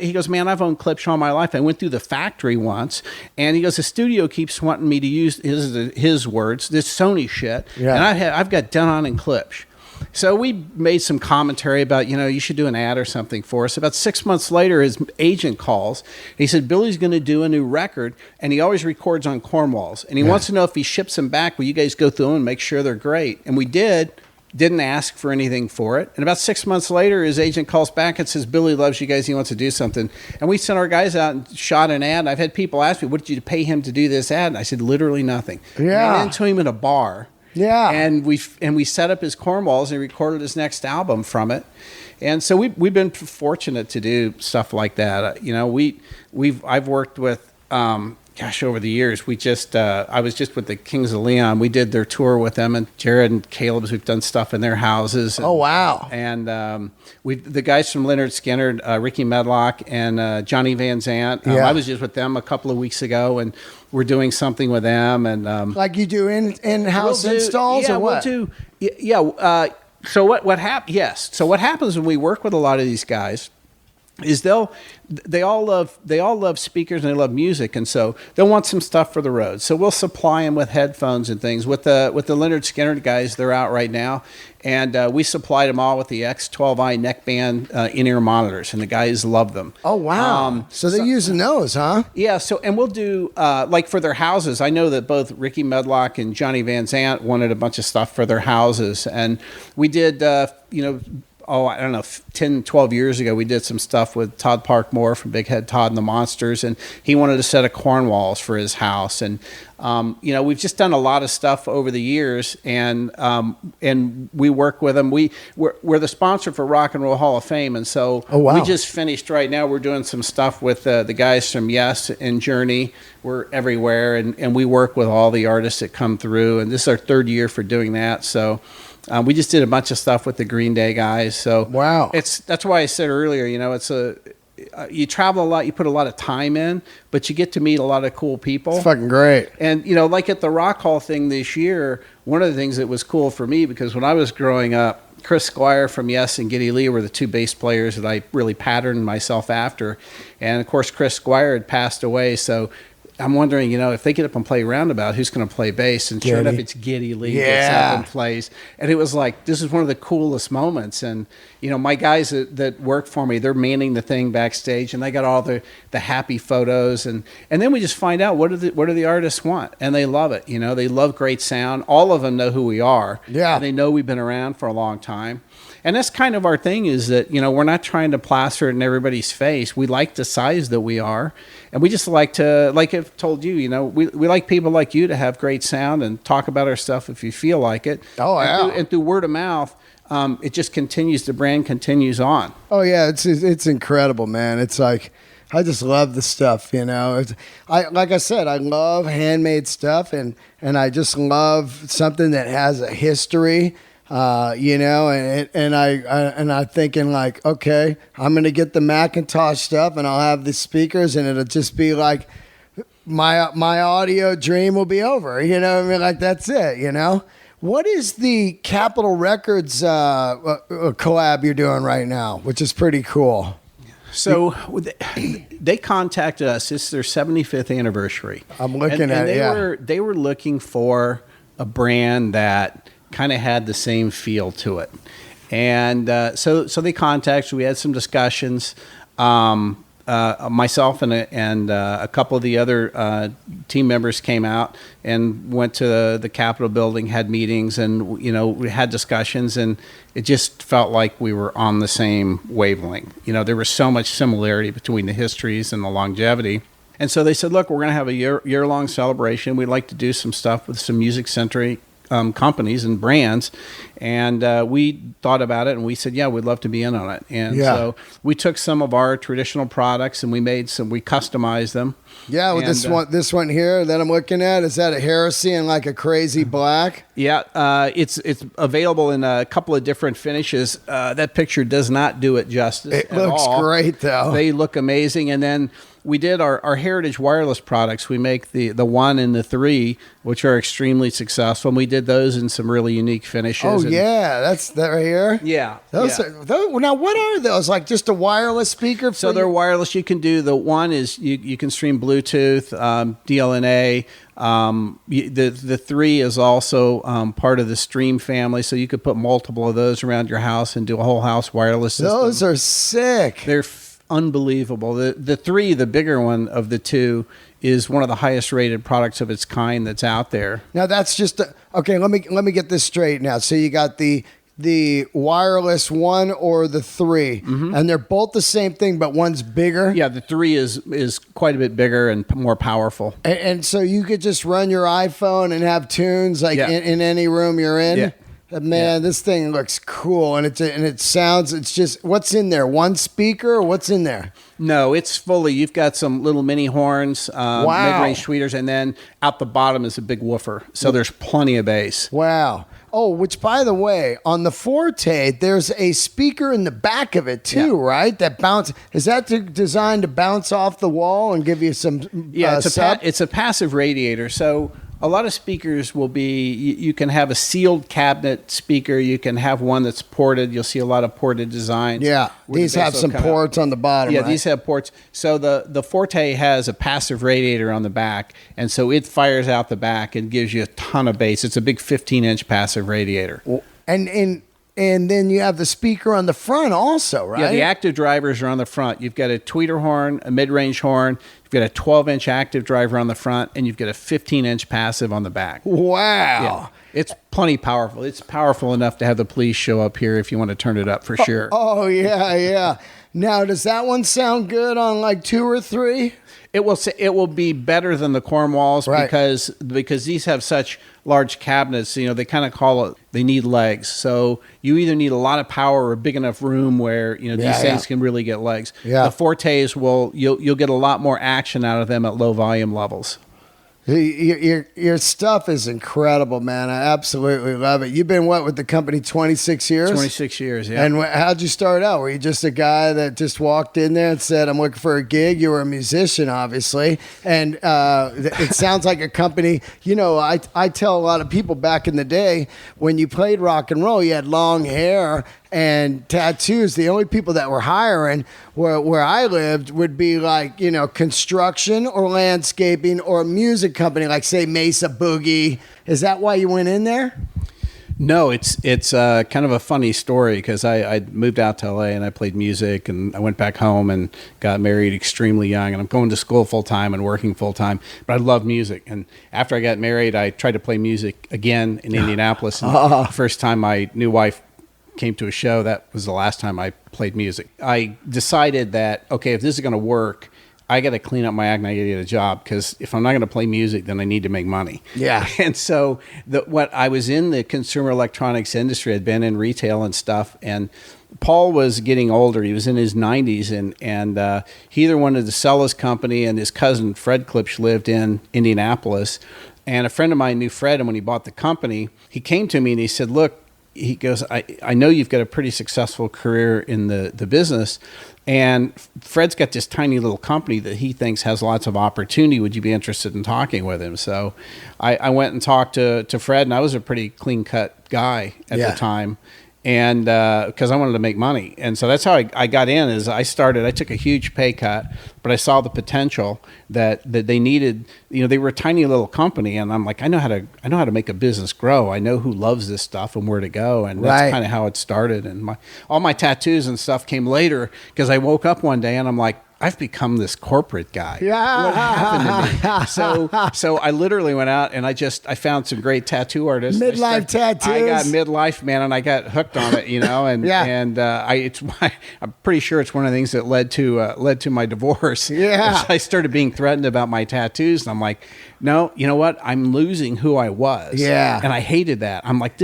he goes, man, I've owned Klipsch all my life. I went through the factory once, and he goes, the studio keeps wanting me to use his words, this Sony shit. Yeah. And I've got Denon and Klipsch. So we made some commentary about, you should do an ad or something for us. About 6 months later, his agent calls. And he said, Billy's going to do a new record, and he always records on Cornwalls. And he wants to know if he ships them back, will you guys go through them and make sure they're great? And we did. didn't ask for anything for it. And about 6 months later, his agent calls back and says, Billy loves you guys. He wants to do something. And we sent our guys out and shot an ad. I've had people ask me, what did you pay him to do this ad? And I said, literally nothing. Yeah. Ran into him in a bar. Yeah. And we set up his cornwalls and recorded his next album from it. And so we've been fortunate to do stuff like that. You know, I've worked with, over the years, I was just with the Kings of Leon. We did their tour with them, and Jared and Caleb's, we've done stuff in their houses. And, oh, wow. And the guys from Leonard Skinner, Ricky Medlock and Johnny Van Zant, I was just with them a couple of weeks ago, and we're doing something with them. And like you do in-house installs or what? We'll do, so what happens? Yes. So what happens when we work with a lot of these guys is they all love speakers and they love music, and so they'll want some stuff for the road. So we'll supply them with headphones and things. With the Leonard Skinner guys, they're out right now, and we supplied them all with the X12i neckband in-ear monitors, and the guys love them. Oh wow! So they're using those, huh? Yeah. So and we'll do like for their houses. I know that both Ricky Medlock and Johnny Van Zant wanted a bunch of stuff for their houses, and we did I don't know, 10, 12 years ago, we did some stuff with Todd Parkmore from Big Head Todd and the Monsters, and he wanted a set of Cornwalls for his house. And, we've just done a lot of stuff over the years, and we work with them. We're the sponsor for Rock and Roll Hall of Fame, and so we just finished right now. We're doing some stuff with the guys from Yes and Journey. We're everywhere, and we work with all the artists that come through, and this is our third year for doing that. So we just did a bunch of stuff with the Green Day guys. So wow, that's why I said earlier, you travel a lot, you put a lot of time in, but you get to meet a lot of cool people. It's fucking great. And like at the Rock Hall thing this year, one of the things that was cool for me, because when I was growing up, Chris Squire from Yes and Geddy Lee were the two bass players that I really patterned myself after. And of course, Chris Squire had passed away, so I'm wondering, if they get up and play Roundabout, who's going to play bass? And sure enough, it's Geddy Lee gets up and plays. And it was like, this is one of the coolest moments. And, my guys that work for me, they're manning the thing backstage, and they got all the happy photos. And then we just find out, what do the artists want? And they love it. They love great sound. All of them know who we are. Yeah. And they know we've been around for a long time. And that's kind of our thing, is that, we're not trying to plaster it in everybody's face. We like the size that we are. And we just like to, like I've told you, we like people like you to have great sound and talk about our stuff if you feel like it. Oh, yeah. And through word of mouth, it just continues, the brand continues on. Oh, yeah. It's incredible, man. It's like, I just love the stuff, like I said, I love handmade stuff, and I just love something that has a history. And I'm thinking like, okay, I'm going to get the Macintosh stuff, and I'll have the speakers, and it'll just be like my audio dream will be over. Like that's it. What is the Capitol Records collab you're doing right now, which is pretty cool? So they contacted us. It's their 75th anniversary. I'm looking at it. They were looking for a brand that kind of had the same feel to it, and so they contacted. We had some discussions. Myself and a couple of the other team members came out and went to the Capitol building, had meetings, and we had discussions, and it just felt like we were on the same wavelength. There was so much similarity between the histories and the longevity. And so they said, look, we're going to have a year-long celebration. We'd like to do some stuff with some music-centric companies and brands, and we thought about it, and we said, yeah, we'd love to be in on it. And so we took some of our traditional products and we customized them. Yeah, with this one here that I'm looking at, is that a Heresy in like a crazy black? Yeah, it's available in a couple of different finishes. That picture does not do it justice. It looks great though. They look amazing. And then we did our Heritage Wireless products. We make the 1 and the 3, which are extremely successful. And we did those in some really unique finishes. Oh, yeah. That's that right here? Yeah. Those now, what are those? Like just a wireless speaker? So they're wireless. You can do the 1 is you can stream Bluetooth, DLNA. The 3 is also part of the Stream family. So you could put multiple of those around your house and do a whole house wireless system. Those are sick. They're unbelievable. The 3, the bigger one of the 2, is one of the highest rated products of its kind that's out there. Now that's just okay. Let me get this straight now. So you got the the wireless one or the 3, and they're both the same thing, but one's bigger. Yeah, the 3 is quite a bit bigger and more powerful. And so you could just run your iPhone and have tunes like in any room you're in. Yeah. Man, this thing looks cool, and it sounds. It's just, what's in there? One speaker, or what's in there? No, it's fully. You've got some little mini horns, mid-range tweeters, and then out the bottom is a big woofer. So there's plenty of bass. Wow. Oh, which, by the way, on the Forte, there's a speaker in the back of it too, right? That bounce. Is that designed to bounce off the wall and give you some? Yeah, it's a passive radiator. So a lot of speakers will be. You can have a sealed cabinet speaker. You can have one that's ported. You'll see a lot of ported designs. Yeah, these have some ports on the bottom. Yeah, right? These have ports. So the Forte has a passive radiator on the back, and so it fires out the back and gives you a ton of bass. It's a big 15-inch passive radiator. And then you have the speaker on the front also, right? Yeah, the active drivers are on the front. You've got a tweeter horn, a mid-range horn. You've got a 12-inch active driver on the front, and you've got a 15-inch passive on the back. Wow. Yeah. It's plenty powerful. It's powerful enough to have the police show up here if you want to turn it up for sure. Oh, yeah. Now, does that one sound good on like 2 or 3? It will be better than the Cornwalls, right, because these have such large cabinets. You know, they kind of call it, they need legs. So you either need a lot of power or a big enough room where, you know, these things can really get legs. Yeah. The Fortes you'll get a lot more action out of them at low volume levels. Your stuff is incredible, man. I absolutely love it. You've been with the company 26 years? 26 years, yeah. And how'd you start out? Were you just a guy that just walked in there and said, I'm looking for a gig? You were a musician, obviously. And it sounds like a company, you know, I tell a lot of people back in the day, when you played rock and roll, you had long hair and tattoos. The only people that were hiring where I lived would be like, you know, construction or landscaping or a music company, like say Mesa Boogie. Is that why you went in there? No, it's kind of a funny story because I moved out to LA and I played music, and I went back home and got married extremely young, and I'm going to school full time and working full time, but I love music. And after I got married, I tried to play music again in Indianapolis. And the first time my new wife came to a show, that was the last time I played music. I decided that, okay, if this is going to work, I got to clean up my act and I got to get a job, because if I'm not going to play music, then I need to make money. Yeah. And so what I was in the consumer electronics industry, I'd been in retail and stuff, and Paul was getting older. He was in his 90s, and he either wanted to sell his company, and his cousin Fred Klipsch lived in Indianapolis, and a friend of mine knew Fred, and when he bought the company, he came to me and he said, look, he goes, I know you've got a pretty successful career in the business, and Fred's got this tiny little company that he thinks has lots of opportunity. Would you be interested in talking with him? So I went and talked to Fred, and I was a pretty clean-cut guy at the time, and because I wanted to make money. And so that's how I got in. Is I took a huge pay cut, but I saw the potential that they needed. You know, they were a tiny little company, and I'm like, I know how to make a business grow. I know who loves this stuff and where to go, and that's kind of how it started. And all my tattoos and stuff came later, because I woke up one day and I'm like, I've become this corporate guy. Yeah. What happened to me? So I literally went out and I found some great tattoo artists. Midlife tattoos. I got midlife, man, and I got hooked on it, you know. And I'm pretty sure it's one of the things that led to my divorce. Yeah. I started being threatened about my tattoos, and I'm like, no, you know what? I'm losing who I was. Yeah. And I hated that. I'm like,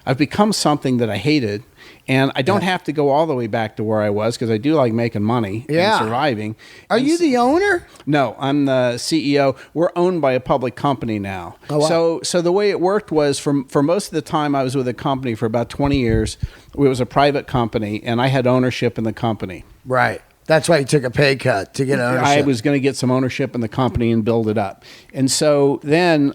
I've become something that I hated. And I don't have to go all the way back to where I was, because I do like making money and surviving. Are you the owner? No, I'm the CEO. We're owned by a public company now. Oh, wow. So the way it worked was, for most of the time I was with a company for about 20 years. It was a private company, and I had ownership in the company. Right. That's why you took a pay cut, to get ownership. I was going to get some ownership in the company and build it up. And so then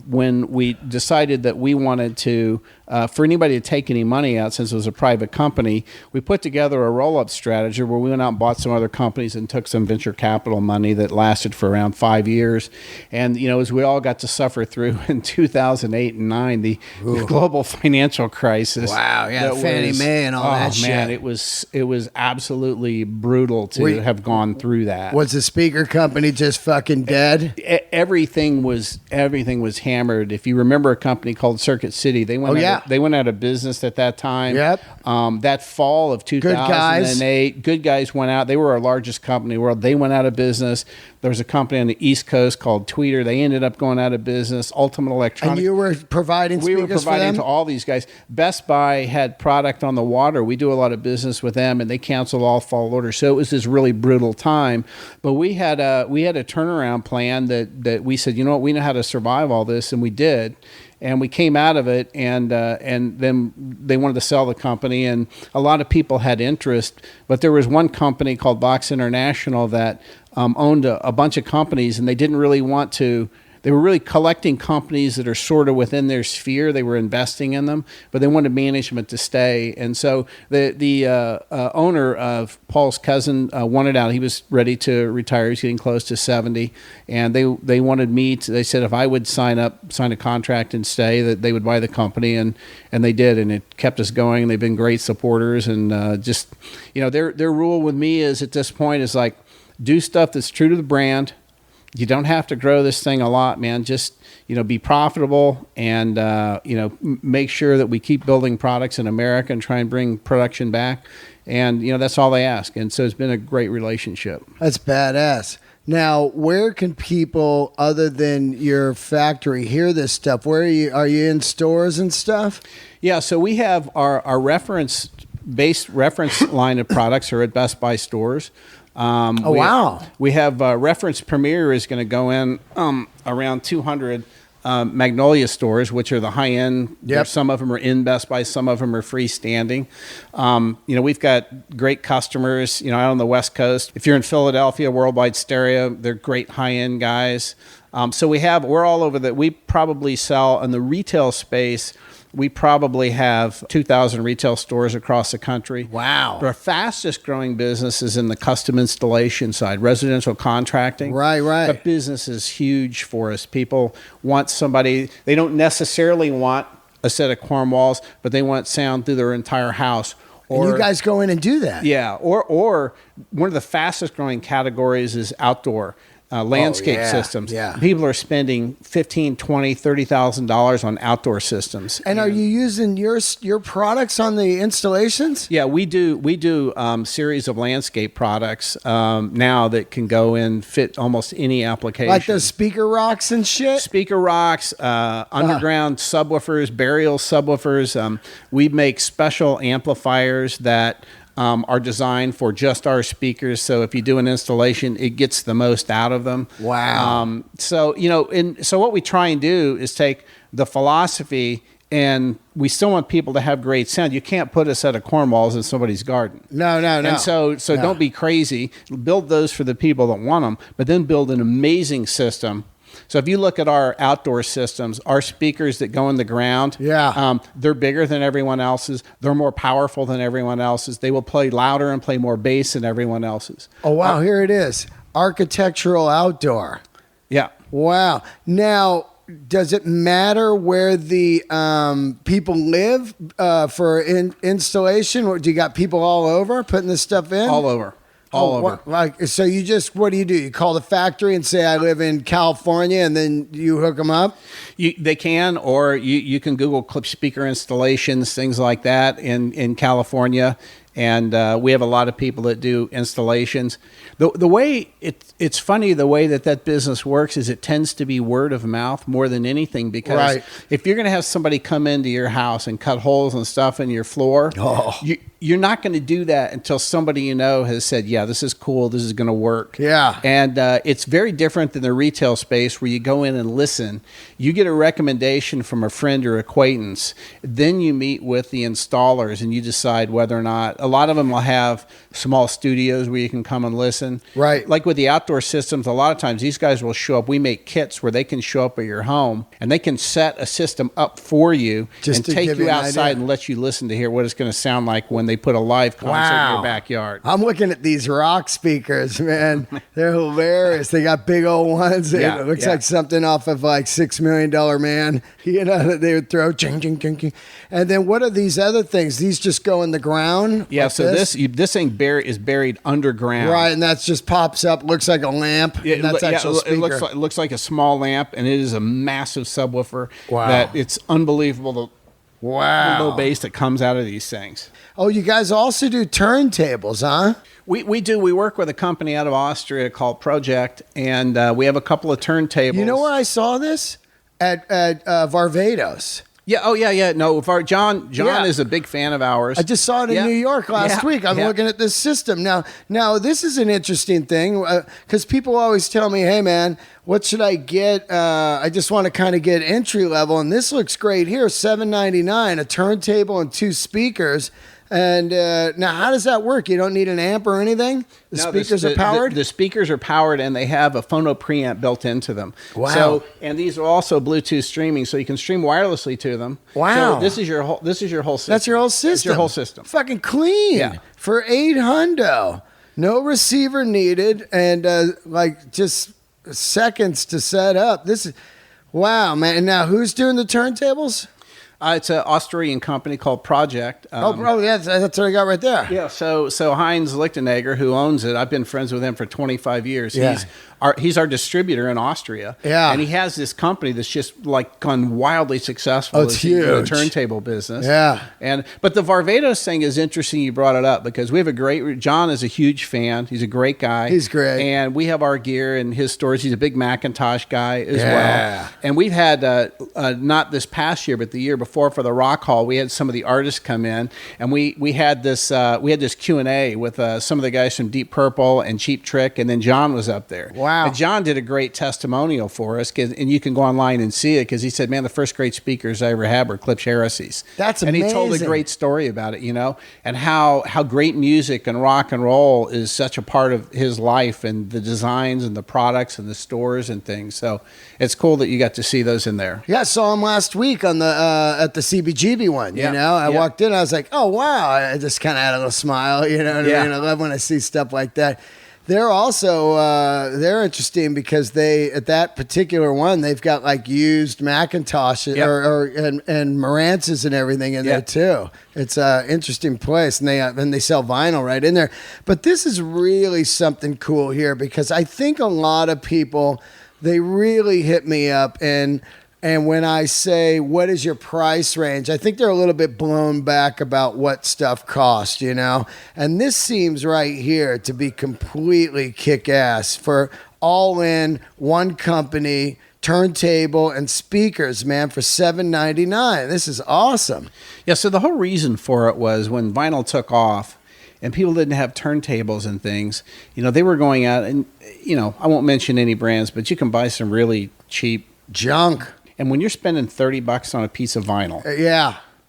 when we decided that we wanted to, for anybody to take any money out, since it was a private company, we put together a roll-up strategy where we went out and bought some other companies and took some venture capital money that lasted for around 5 years. And, you know, as we all got to suffer through in 2008 and 2009, the global financial crisis. Wow, yeah, Fannie Mae and all that shit. Man, it was absolutely brutal to have gone through that. Was the speaker company just fucking dead? Everything was hammered. If you remember a company called Circuit City, they went under They went out of business at that time. Yep. That fall of 2008, Good Guys went out. They were our largest company in the world. They went out of business. There was a company on the East Coast called Tweeter. They ended up going out of business. Ultimate Electronics. And you were providing speakers for them? We were providing to all these guys. Best Buy had product on the water. We do a lot of business with them, and they canceled all fall orders. So it was this really brutal time. But we had a turnaround plan that we said, you know what, we know how to survive all this, and we did. And we came out of it, and then they wanted to sell the company, and a lot of people had interest. But there was one company called Box International that owned a bunch of companies, and they didn't really want to. They were really collecting companies that are sort of within their sphere. They were investing in them, but they wanted management to stay. And so the owner of Paul's cousin wanted out. He was ready to retire. He's getting close to 70. And they wanted me to, they said if I would sign a contract and stay, that they would buy the company. And they did. And it kept us going. They've been great supporters. And just, you know, their rule with me is at this point is like, do stuff that's true to the brand. You don't have to grow this thing a lot, man. Just, you know, be profitable and, you know, make sure that we keep building products in America and try and bring production back. And, you know, that's all they ask. And so it's been a great relationship. That's badass. Now, where can people other than your factory hear this stuff? Where are you in stores and stuff? Yeah, so we have our reference line of products are at Best Buy stores. Wow. We have Reference Premier is going to go in around 200 Magnolia stores, which are the high end. Yep. Some of them are in Best Buy, some of them are freestanding. You know, we've got great customers, you know, out on the West Coast. If you're in Philadelphia, Worldwide Stereo, they're great high end guys. So we're all over that. We probably sell in the retail space. We probably have 2,000 retail stores across the country. Wow. Our fastest growing business is in the custom installation side, residential contracting. Right. That business is huge for us. People want somebody, they don't necessarily want a set of corn walls, but they want sound through their entire house. And you guys go in and do that. Yeah. Or one of the fastest growing categories is outdoor. Landscape systems. Yeah. People are spending $15,000, $20,000, $30,000 on outdoor systems. And are you using your products on the installations? Yeah, we do series of landscape products now that can go in fit almost any application. Like the speaker rocks and shit? Speaker rocks, underground subwoofers, burial subwoofers. We make special amplifiers that are designed for just our speakers. So if you do an installation, it gets the most out of them. Wow. So, you know, so what we try and do is take the philosophy, and we still want people to have great sound. You can't put a set of corn walls in somebody's garden. No. And so don't be crazy. Build those for the people that want them, but then build an amazing system. So if you look at our outdoor systems, our speakers that go in the ground, they're bigger than everyone else's. They're more powerful than everyone else's. They will play louder and play more bass than everyone else's. Oh, wow. Here it is. Architectural outdoor. Yeah. Wow. Now, does it matter where the people live for installation? Or do you got people all over putting this stuff in? All over. So you just, what do? You call the factory and say, I live in California, and then you hook them up? They can, or you can Google Klipsch speaker installations, things like that in California. And we have a lot of people that do installations. The way it's funny, the way that business works is it tends to be word of mouth more than anything, because if you're going to have somebody come into your house and cut holes and stuff in your floor, you're not going to do that until somebody you know has said, yeah, this is cool, this is going to work. Yeah. And it's very different than the retail space where you go in and listen. You get a recommendation from a friend or acquaintance. Then you meet with the installers and you decide whether or not. A lot of them will have small studios where you can come and listen. Right. Like with the outdoor systems, a lot of times these guys will show up. We make kits where they can show up at your home and they can set a system up for you and take you outside and let you listen to hear what it's going to sound like when they put a live concert in your backyard. I'm looking at these rock speakers, man. They're hilarious. They got big old ones. It looks like something off of like $6 Million Man, you know, that they would throw. Ching, ching, ching, ching. And then what are these other things? These just go in the ground? Yeah, like so this thing is buried underground. Right, and that just pops up, looks like a lamp. And that's actual speaker. It looks like a small lamp, and it is a massive subwoofer. Wow. That it's unbelievable Wow. The low bass that comes out of these things. Oh, you guys also do turntables, huh? We do. We work with a company out of Austria called Project, and we have a couple of turntables. You know where I saw this? At Varvatos. Yeah. Oh, yeah. No, John Yeah. is a big fan of ours. I just saw it in New York last week. I'm looking at this system. Now this is an interesting thing because people always tell me, hey, man, what should I get? I just want to kind of get entry level. And this looks great here, $799, a turntable and 2 speakers. And now, how does that work? You don't need an amp or anything? The speakers are powered? The speakers are powered, and they have a phono preamp built into them. Wow. So, and these are also Bluetooth streaming, so you can stream wirelessly to them. Wow. So this is your whole system. That's your whole system? It's your whole system. Fucking clean. Yeah. For $800. No receiver needed, and just seconds to set up. This is, wow, man. And now, who's doing the turntables? It's an Austrian company called Project. Yeah, that's what I got right there. Yeah, so Heinz Lichtenegger, who owns it, I've been friends with him for 25 years. Yeah. He's our distributor in Austria. Yeah. And he has this company that's just like gone wildly successful. Oh, it's huge. In the turntable business. Yeah. But the Varvatos thing is interesting you brought it up because we have John is a huge fan. He's a great guy. He's great. And we have our gear in his stores. He's a big Macintosh guy as well. And we've had, not this past year, but the year before for the Rock Hall, we had some of the artists come in and we had this Q&A with some of the guys from Deep Purple and Cheap Trick, and then John was up there. Wow. And John did a great testimonial for us, and you can go online and see it because he said, man, the first great speakers I ever had were Klipsch Heresies. That's amazing. And he told a great story about it, and how great music and rock and roll is such a part of his life and the designs and the products and the stores and things. So it's cool that you got to see those in there. Yeah, I saw him last week on the at the CBGB one. I walked in, I was like, oh wow! I just kind of had a little smile. You know what I mean? I love when I see stuff like that. They're also they're interesting because they at that particular one they've got like used Macintosh and Marantzes and everything in there too. It's an interesting place, and they sell vinyl right in there. But this is really something cool here because I think a lot of people they really hit me up and when I say, what is your price range? I think they're a little bit blown back about what stuff costs, And this seems right here to be completely kick-ass for all-in, one company, turntable, and speakers, man, for $799. This is awesome. Yeah, so the whole reason for it was when vinyl took off, and people didn't have turntables and things, they were going out and, I won't mention any brands, but you can buy some really cheap junk. And when you're spending $30 on a piece of vinyl,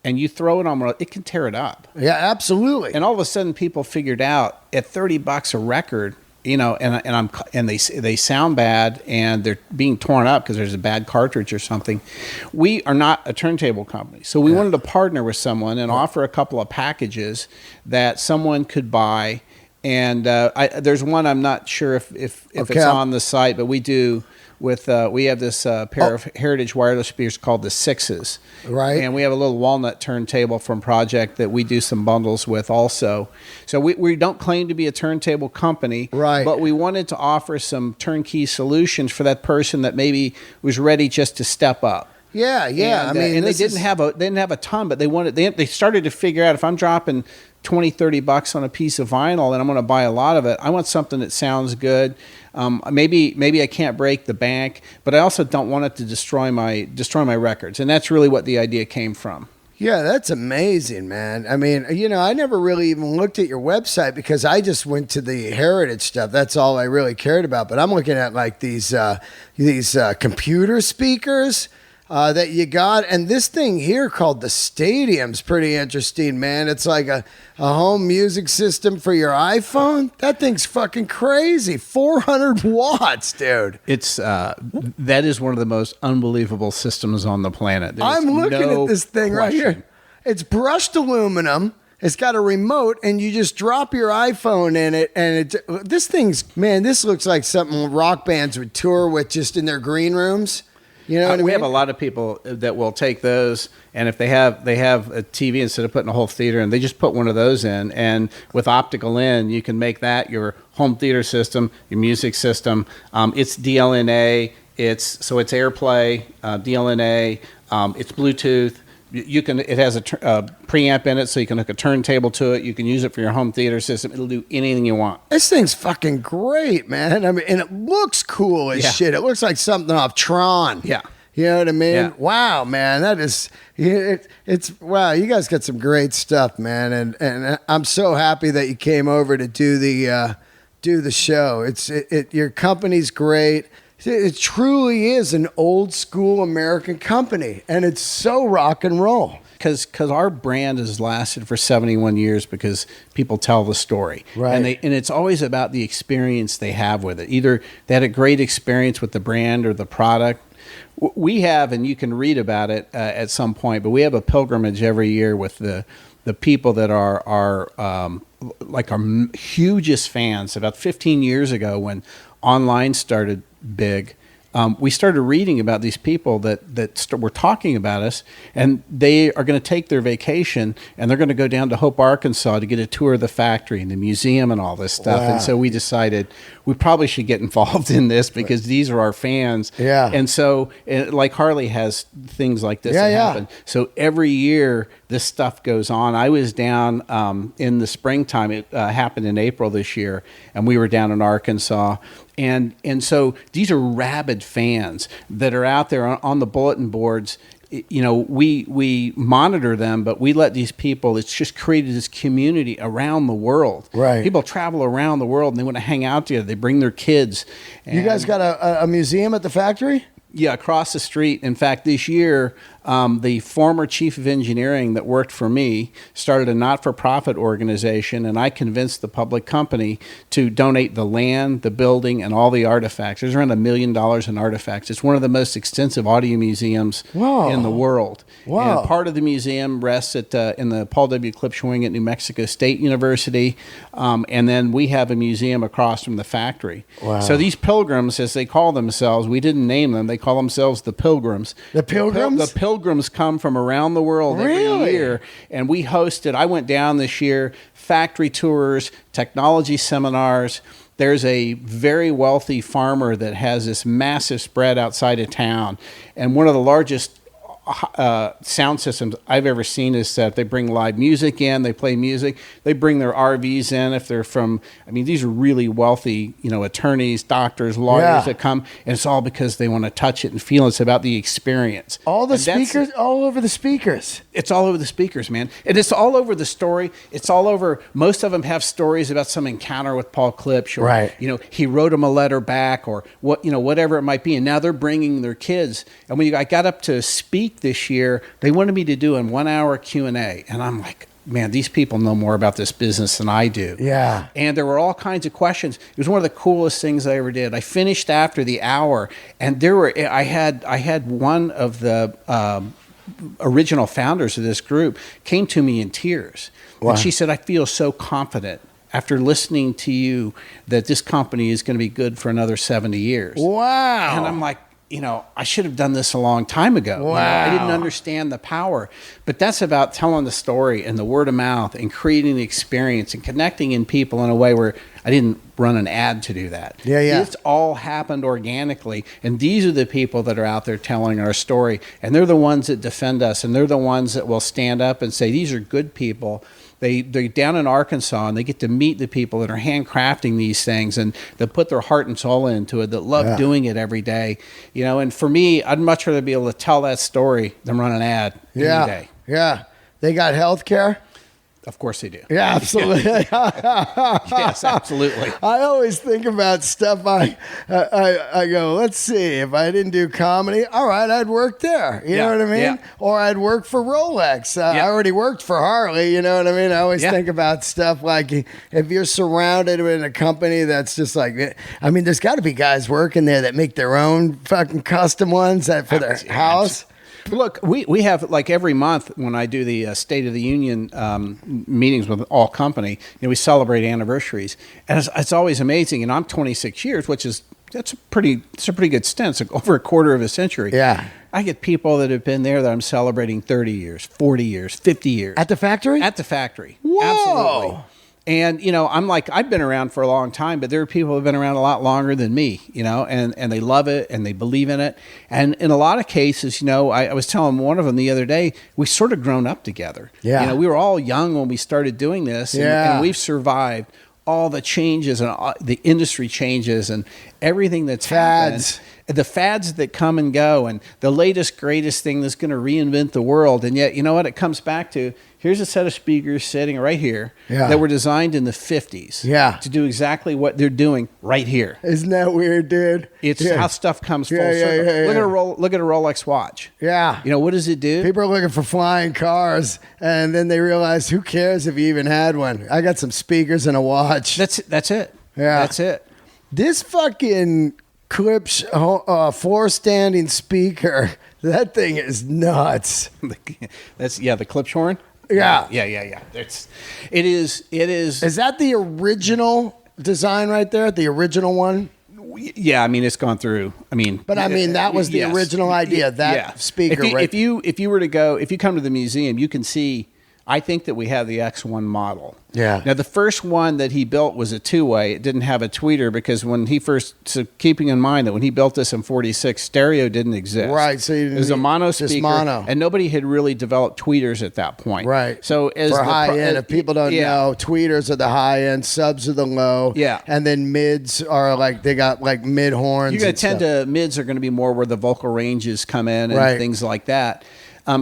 and you throw it on, it can tear it up. Yeah, absolutely. And all of a sudden, people figured out at $30 a record, and they sound bad, and they're being torn up because there's a bad cartridge or something. We are not a turntable company, so we wanted to partner with someone and offer a couple of packages that someone could buy. And there's one I'm not sure if it's on the site, but we do. We have this pair of Heritage wireless speakers called the Sixes, right? And we have a little walnut turntable from Project that we do some bundles with also. So we don't claim to be a turntable company, right? But we wanted to offer some turnkey solutions for that person that maybe was ready just to step up. Yeah. And, they didn't have a ton, but they started to figure out if I'm dropping $20-$30 on a piece of vinyl and I'm going to buy a lot of it, I want something that sounds good. Maybe I can't break the bank, but I also don't want it to destroy my records, and that's really what the idea came from. Yeah, that's amazing, man. I mean, I never really even looked at your website because I just went to the Heritage stuff. That's all I really cared about. But I'm looking at like these computer speakers that you got, and this thing here called the Stadium's pretty interesting, man. It's like a home music system for your iPhone. That thing's fucking crazy. 400 watts, dude. It's that is one of the most unbelievable systems on the planet. I'm looking at this thing right here. It's brushed aluminum. It's got a remote, and you just drop your iPhone in it, and this looks like something rock bands would tour with just in their green rooms. You know what I mean? We have a lot of people that will take those, and if they have a TV instead of putting a whole theater in, they just put one of those in, and with optical in, you can make that your home theater system, your music system. It's DLNA, it's AirPlay, DLNA, it's Bluetooth. You can. It has a preamp in it, so you can hook a turntable to it. You can use it for your home theater system. It'll do anything you want. This thing's fucking great, man. I mean, and it looks cool as shit. It looks like something off Tron. Yeah. You know what I mean? Yeah. Wow, man. That is, it's wow. You guys got some great stuff, man. And I'm so happy that you came over to do the show. Your company's great. It truly is an old school American company, and it's so rock and roll. Because our brand has lasted for 71 years because people tell the story. Right. And it's always about the experience they have with it. Either they had a great experience with the brand or the product. We have, and you can read about it at some point, but we have a pilgrimage every year with the people that are like our hugest fans. About 15 years ago, when online started big, we started reading about these people that were talking about us, and they are going to take their vacation and they're going to go down to Hope, Arkansas to get a tour of the factory and the museum and all this stuff. Wow. And so we decided we probably should get involved in this because these are our fans. Yeah. And so, like Harley has things like this that happen. So every year this stuff goes on. I was down in the springtime. It happened in April this year, and we were down in Arkansas. And so these are rabid fans that are out there on the bulletin boards. You know, we monitor them, but we let these people, it's just created this community around the world. Right. People travel around the world and they want to hang out together. They bring their kids. You guys got a museum at the factory? Yeah, across the street. In fact, this year, the former chief of engineering that worked for me started a not-for-profit organization, and I convinced the public company to donate the land, the building, and all the artifacts. There's around $1 million in artifacts. It's one of the most extensive audio museums in the world. Wow. And part of the museum rests at in the Paul W. Klipsch wing at New Mexico State University, and then we have a museum across from the factory. Wow. So these pilgrims, as they call themselves, we didn't name them. They call themselves the Pilgrims. The Pilgrims? The Pilgrims come from around the world every year, and we hosted. I went down this year, factory tours, technology seminars. There's a very wealthy farmer that has this massive spread outside of town, and one of the largest sound systems I've ever seen is that they bring live music in, they play music, they bring their RVs in if they're from, I mean, these are really wealthy, you know, attorneys, doctors, lawyers that come, and it's all because they want to touch it and feel it. It's about the experience. All the speakers, all over the speakers. It's all over the speakers, man. And it's all over the story. It's all over, most of them have stories about some encounter with Paul Klipsch, or, you know, he wrote him a letter back, or what, you know, whatever it might be. And now they're bringing their kids. And when I got up to speak this year, they wanted me to do a 1 hour Q&A, and I'm like, man, these people know more about this business than I do. Yeah. And there were all kinds of questions. It was one of the coolest things I ever did. I finished after the hour, and I had one of the original founders of this group came to me in tears. Wow. And she said, I feel so confident after listening to you that this company is going to be good for another 70 years. Wow. And I'm like, you know, I should have done this a long time ago. Wow. You know, I didn't understand the power. But that's about telling the story and the word of mouth and creating the experience and connecting in people in a way where I didn't run an ad to do that. Yeah. It's all happened organically. And these are the people that are out there telling our story. And they're the ones that defend us. And they're the ones that will stand up and say, these are good people. They're down in Arkansas, and they get to meet the people that are handcrafting these things, and that put their heart and soul into it, that love doing it every day. You know, and for me, I'd much rather be able to tell that story than run an ad any day. Yeah. They got health care? Of course they do. Yeah, absolutely. Yes, absolutely. I always think about stuff. I go, let's see, if I didn't do comedy, all right, I'd work there. You know what I mean? Yeah. Or I'd work for Rolex. I already worked for Harley. You know what I mean? I always think about stuff like if you're surrounded in a company that's just like, I mean, there's got to be guys working there that make their own fucking custom ones for their house. Look, we have, like, every month when I do the State of the Union meetings with all company, you know, we celebrate anniversaries, and it's always amazing. And I'm 26 years, that's a pretty good stint. It's over a quarter of a century. Yeah. I get people that have been there that I'm celebrating 30 years, 40 years, 50 years. At the factory? At the factory. Whoa. Absolutely. And, I'm like, I've been around for a long time, but there are people who have been around a lot longer than me, and they love it and they believe in it. And in a lot of cases, I was telling one of them the other day, we sort of grown up together. Yeah. We were all young when we started doing this, and we've survived all the changes and all the industry changes and everything that's happened. The fads that come and go, and the latest, greatest thing that's going to reinvent the world. And yet, you know what? It comes back to, here's a set of speakers sitting right here that were designed in the 50s to do exactly what they're doing right here. Isn't that weird, dude? It's how stuff comes full circle. Look at a Rolex watch. Yeah. What does it do? People are looking for flying cars, and then they realize, who cares if you even had one? I got some speakers and a watch. That's it. Yeah. That's it. This fucking Klipsch floor standing speaker, that thing is nuts. That's the Klipsch horn. Yeah. It is. Is that the original design right there? The original one? Yeah, it's gone through. That was the original idea. That speaker. If you were to go, if you come to the museum, you can see. I think that we have the X1 model. Yeah. Now, the first one that he built was a two-way. It didn't have a tweeter because keeping in mind that when he built this in 46, stereo didn't exist. Right. So it was a mono speaker. Mono. And nobody had really developed tweeters at that point. Right. So for high end, if people don't know, tweeters are the high end, subs are the low. Yeah. And then mids are they got mid horns. You're going to tend to, mids are going to be more where the vocal ranges come in and things like that.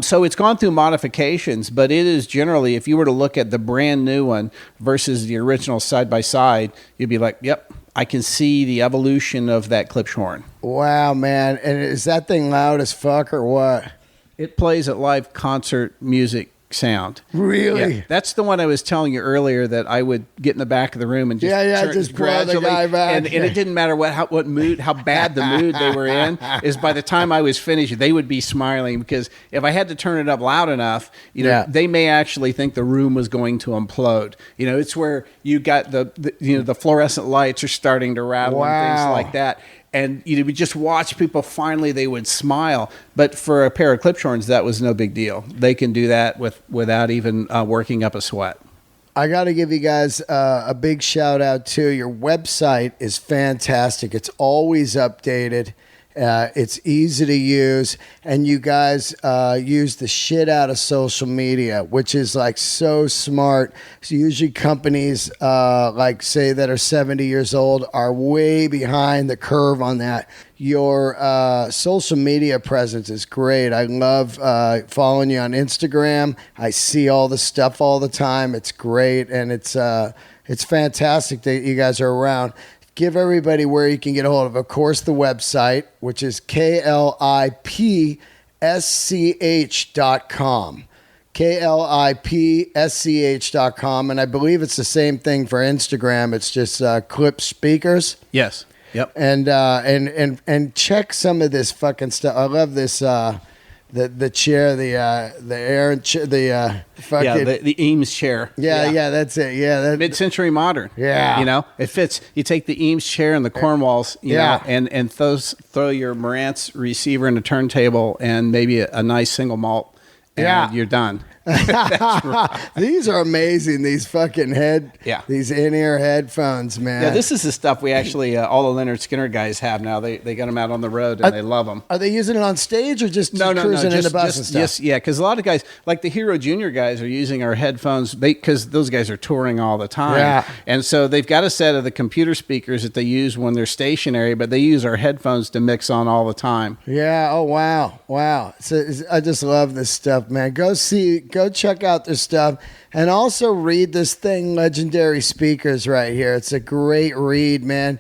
So it's gone through modifications, but it is generally, if you were to look at the brand new one versus the original side by side, you'd be like, yep, I can see the evolution of that Klipsch horn. Wow, man. And is that thing loud as fuck or what? It plays at live concert music sound. Really? Yeah. That's the one I was telling you earlier that I would get in the back of the room and just just gradually, the guy back. And it didn't matter what mood, how bad the mood they were in, is by the time I was finished, they would be smiling, because if I had to turn it up loud enough, they may actually think the room was going to implode. It's where you got the fluorescent lights are starting to rattle and things like that. And you would just watch people, finally they would smile. But for a pair of Klipsch horns, that was no big deal. They can do that without even working up a sweat. I got to give you guys a big shout out too. Your website is fantastic. It's always updated. It's easy to use, and you guys use the shit out of social media, which is so smart. So usually companies say that are 70 years old are way behind the curve on that. Your social media presence is great. I love following you on Instagram. I see all the stuff all the time. It's great, and it's fantastic that you guys are around. Give everybody where you can get a hold of course, the website, which is klipsch.com. klipsch.com. And I believe it's the same thing for Instagram. It's just Klipsch Speakers. Yes. Yep. And check some of this fucking stuff. I love this. The chair, the air, the fucking the Eames chair. Yeah, that's it. Yeah, mid-century modern. Yeah, it fits. You take the Eames chair and the Cornwalls, you know, and throw your Marantz receiver and a turntable and maybe a nice single malt, and you're done. These are amazing. These fucking these in-ear headphones, man. Yeah, this is the stuff we actually all the Leonard Skinner guys have now. They got them out on the road and they love them. Are they using it on stage or just cruising in the bus and stuff? Yes, yeah, because a lot of guys, like the Hero Junior guys, are using our headphones because those guys are touring all the time. Yeah. And so they've got a set of the computer speakers that they use when they're stationary, but they use our headphones to mix on all the time. Yeah. Oh wow. So I just love this stuff, man. Go check out this stuff, and also read this thing, Legendary Speakers, right here. It's a great read, man.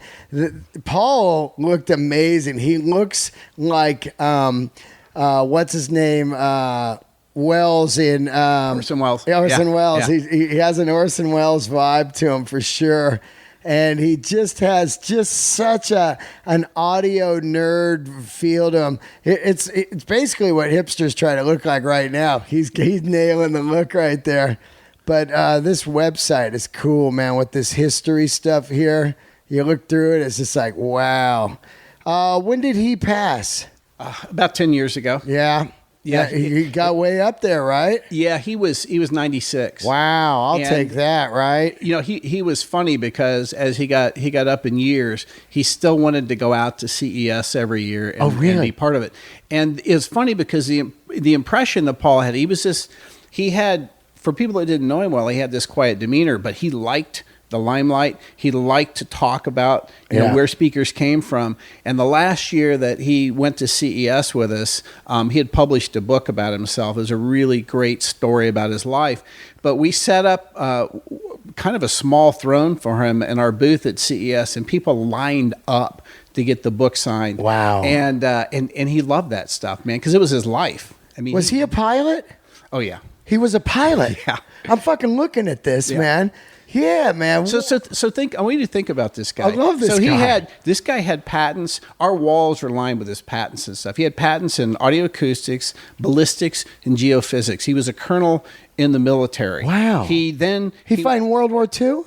Paul looked amazing. He looks like what's his name? Wells in Orson Welles. Orson Welles. Yeah. He has an Orson Welles vibe to him for sure. And he just has such an audio nerd feel to him. It's basically what hipsters try to look like right now. He's nailing the look right there. But this website is cool, man, with this history stuff here. You look through it, it's just like, wow. When did he pass? About 10 years ago. Yeah. Yeah, he got way up there, right? Yeah, he was 96. Wow, I'll And, take that, right? You know, he was funny because as he got up in years, he still wanted to go out to CES every year and be part of it. And it was funny because the impression that Paul had, he had, for people that didn't know him well, he had this quiet demeanor, but he liked the limelight. He liked to talk about where speakers came from. And the last year that he went to CES with us, he had published a book about himself. It was a really great story about his life. But we set up kind of a small throne for him in our booth at CES, and people lined up to get the book signed. Wow. And he loved that stuff, man, because it was his life. I mean, was he a pilot? Oh, yeah. He was a pilot. Yeah. I'm fucking looking at this, man. Yeah, man. So think. I want you to think about this guy. I love this guy. This guy had patents. Our walls were lined with his patents and stuff. He had patents in audio acoustics, ballistics, and geophysics. He was a colonel in the military. Wow. He fought in World War II?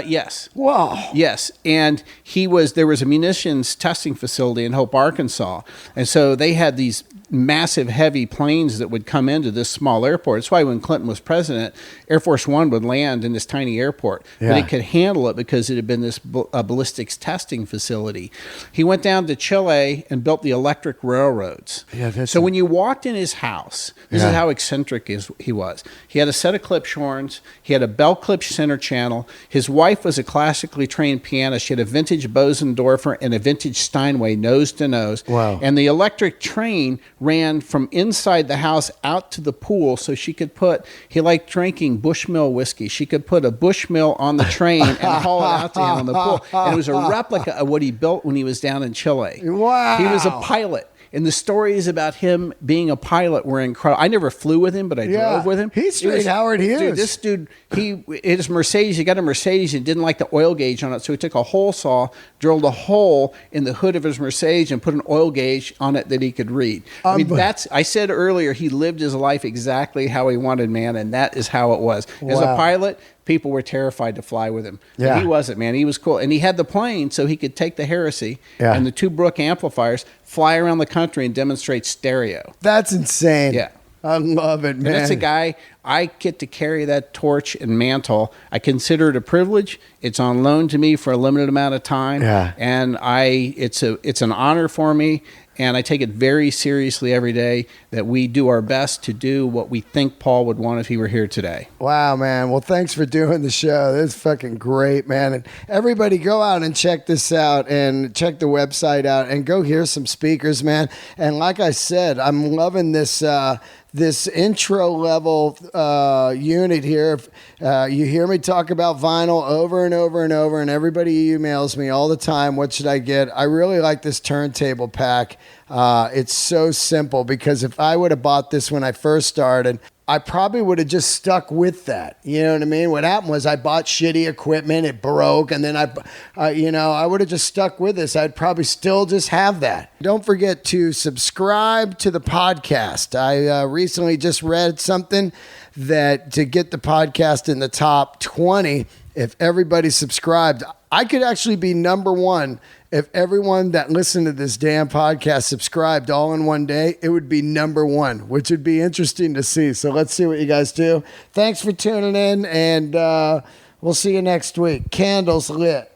Yes. Wow. Yes. And there was a munitions testing facility in Hope, Arkansas. And so they had these massive, heavy planes that would come into this small airport. That's why when Clinton was president, Air Force One would land in this tiny airport. Yeah. But it could handle it because it had been this ballistics testing facility. He went down to Chile and built the electric railroads. Yeah, so when you walked in his house, this is how eccentric he was. He had a set of Klipsch horns. He had a Bell Klipsch center channel. His wife was a classically trained pianist. She had a vintage Bosendorfer and a vintage Steinway nose to nose. Wow. And the electric train ran from inside the house out to the pool so he liked drinking Bushmill whiskey. She could put a Bushmill on the train and haul it out to him on the pool. And it was a replica of what he built when he was down in Chile. Wow. He was a pilot. And the stories about him being a pilot were incredible. I never flew with him, but I drove with him. He's straight Howard Hughes. Dude, this dude, his Mercedes, he got a Mercedes and didn't like the oil gauge on it. So he took a hole saw, drilled a hole in the hood of his Mercedes and put an oil gauge on it that he could read. I mean, I said earlier, he lived his life exactly how he wanted, man. And that is how it was. As a pilot, people were terrified to fly with him. Yeah. But he wasn't, man. He was cool. And he had the plane so he could take the Heresy and the two Brook amplifiers, fly around the country and demonstrate stereo. That's insane. Yeah. I love it, man. And that's a guy, I get to carry that torch and mantle. I consider it a privilege. It's on loan to me for a limited amount of time. Yeah. And it's an honor for me. And I take it very seriously every day that we do our best to do what we think Paul would want if he were here today. Wow, man. Well, thanks for doing the show. This is fucking great, man. And everybody go out and check this out and check the website out and go hear some speakers, man. And like I said, I'm loving this this intro level unit here. You hear me talk about vinyl over and over and over, and everybody emails me all the time, what should I get? I really like this turntable pack. It's so simple because if I would have bought this when I first started, I probably would have just stuck with that. You know what I mean? What happened was I bought shitty equipment, it broke, and then I would have just stuck with this. I'd probably still just have that. Don't forget to subscribe to the podcast. I recently just read something that to get the podcast in the top 20, if everybody subscribed, I could actually be number one. If everyone that listened to this damn podcast subscribed all in one day, it would be number one, which would be interesting to see. So let's see what you guys do. Thanks for tuning in, and we'll see you next week. Candles lit.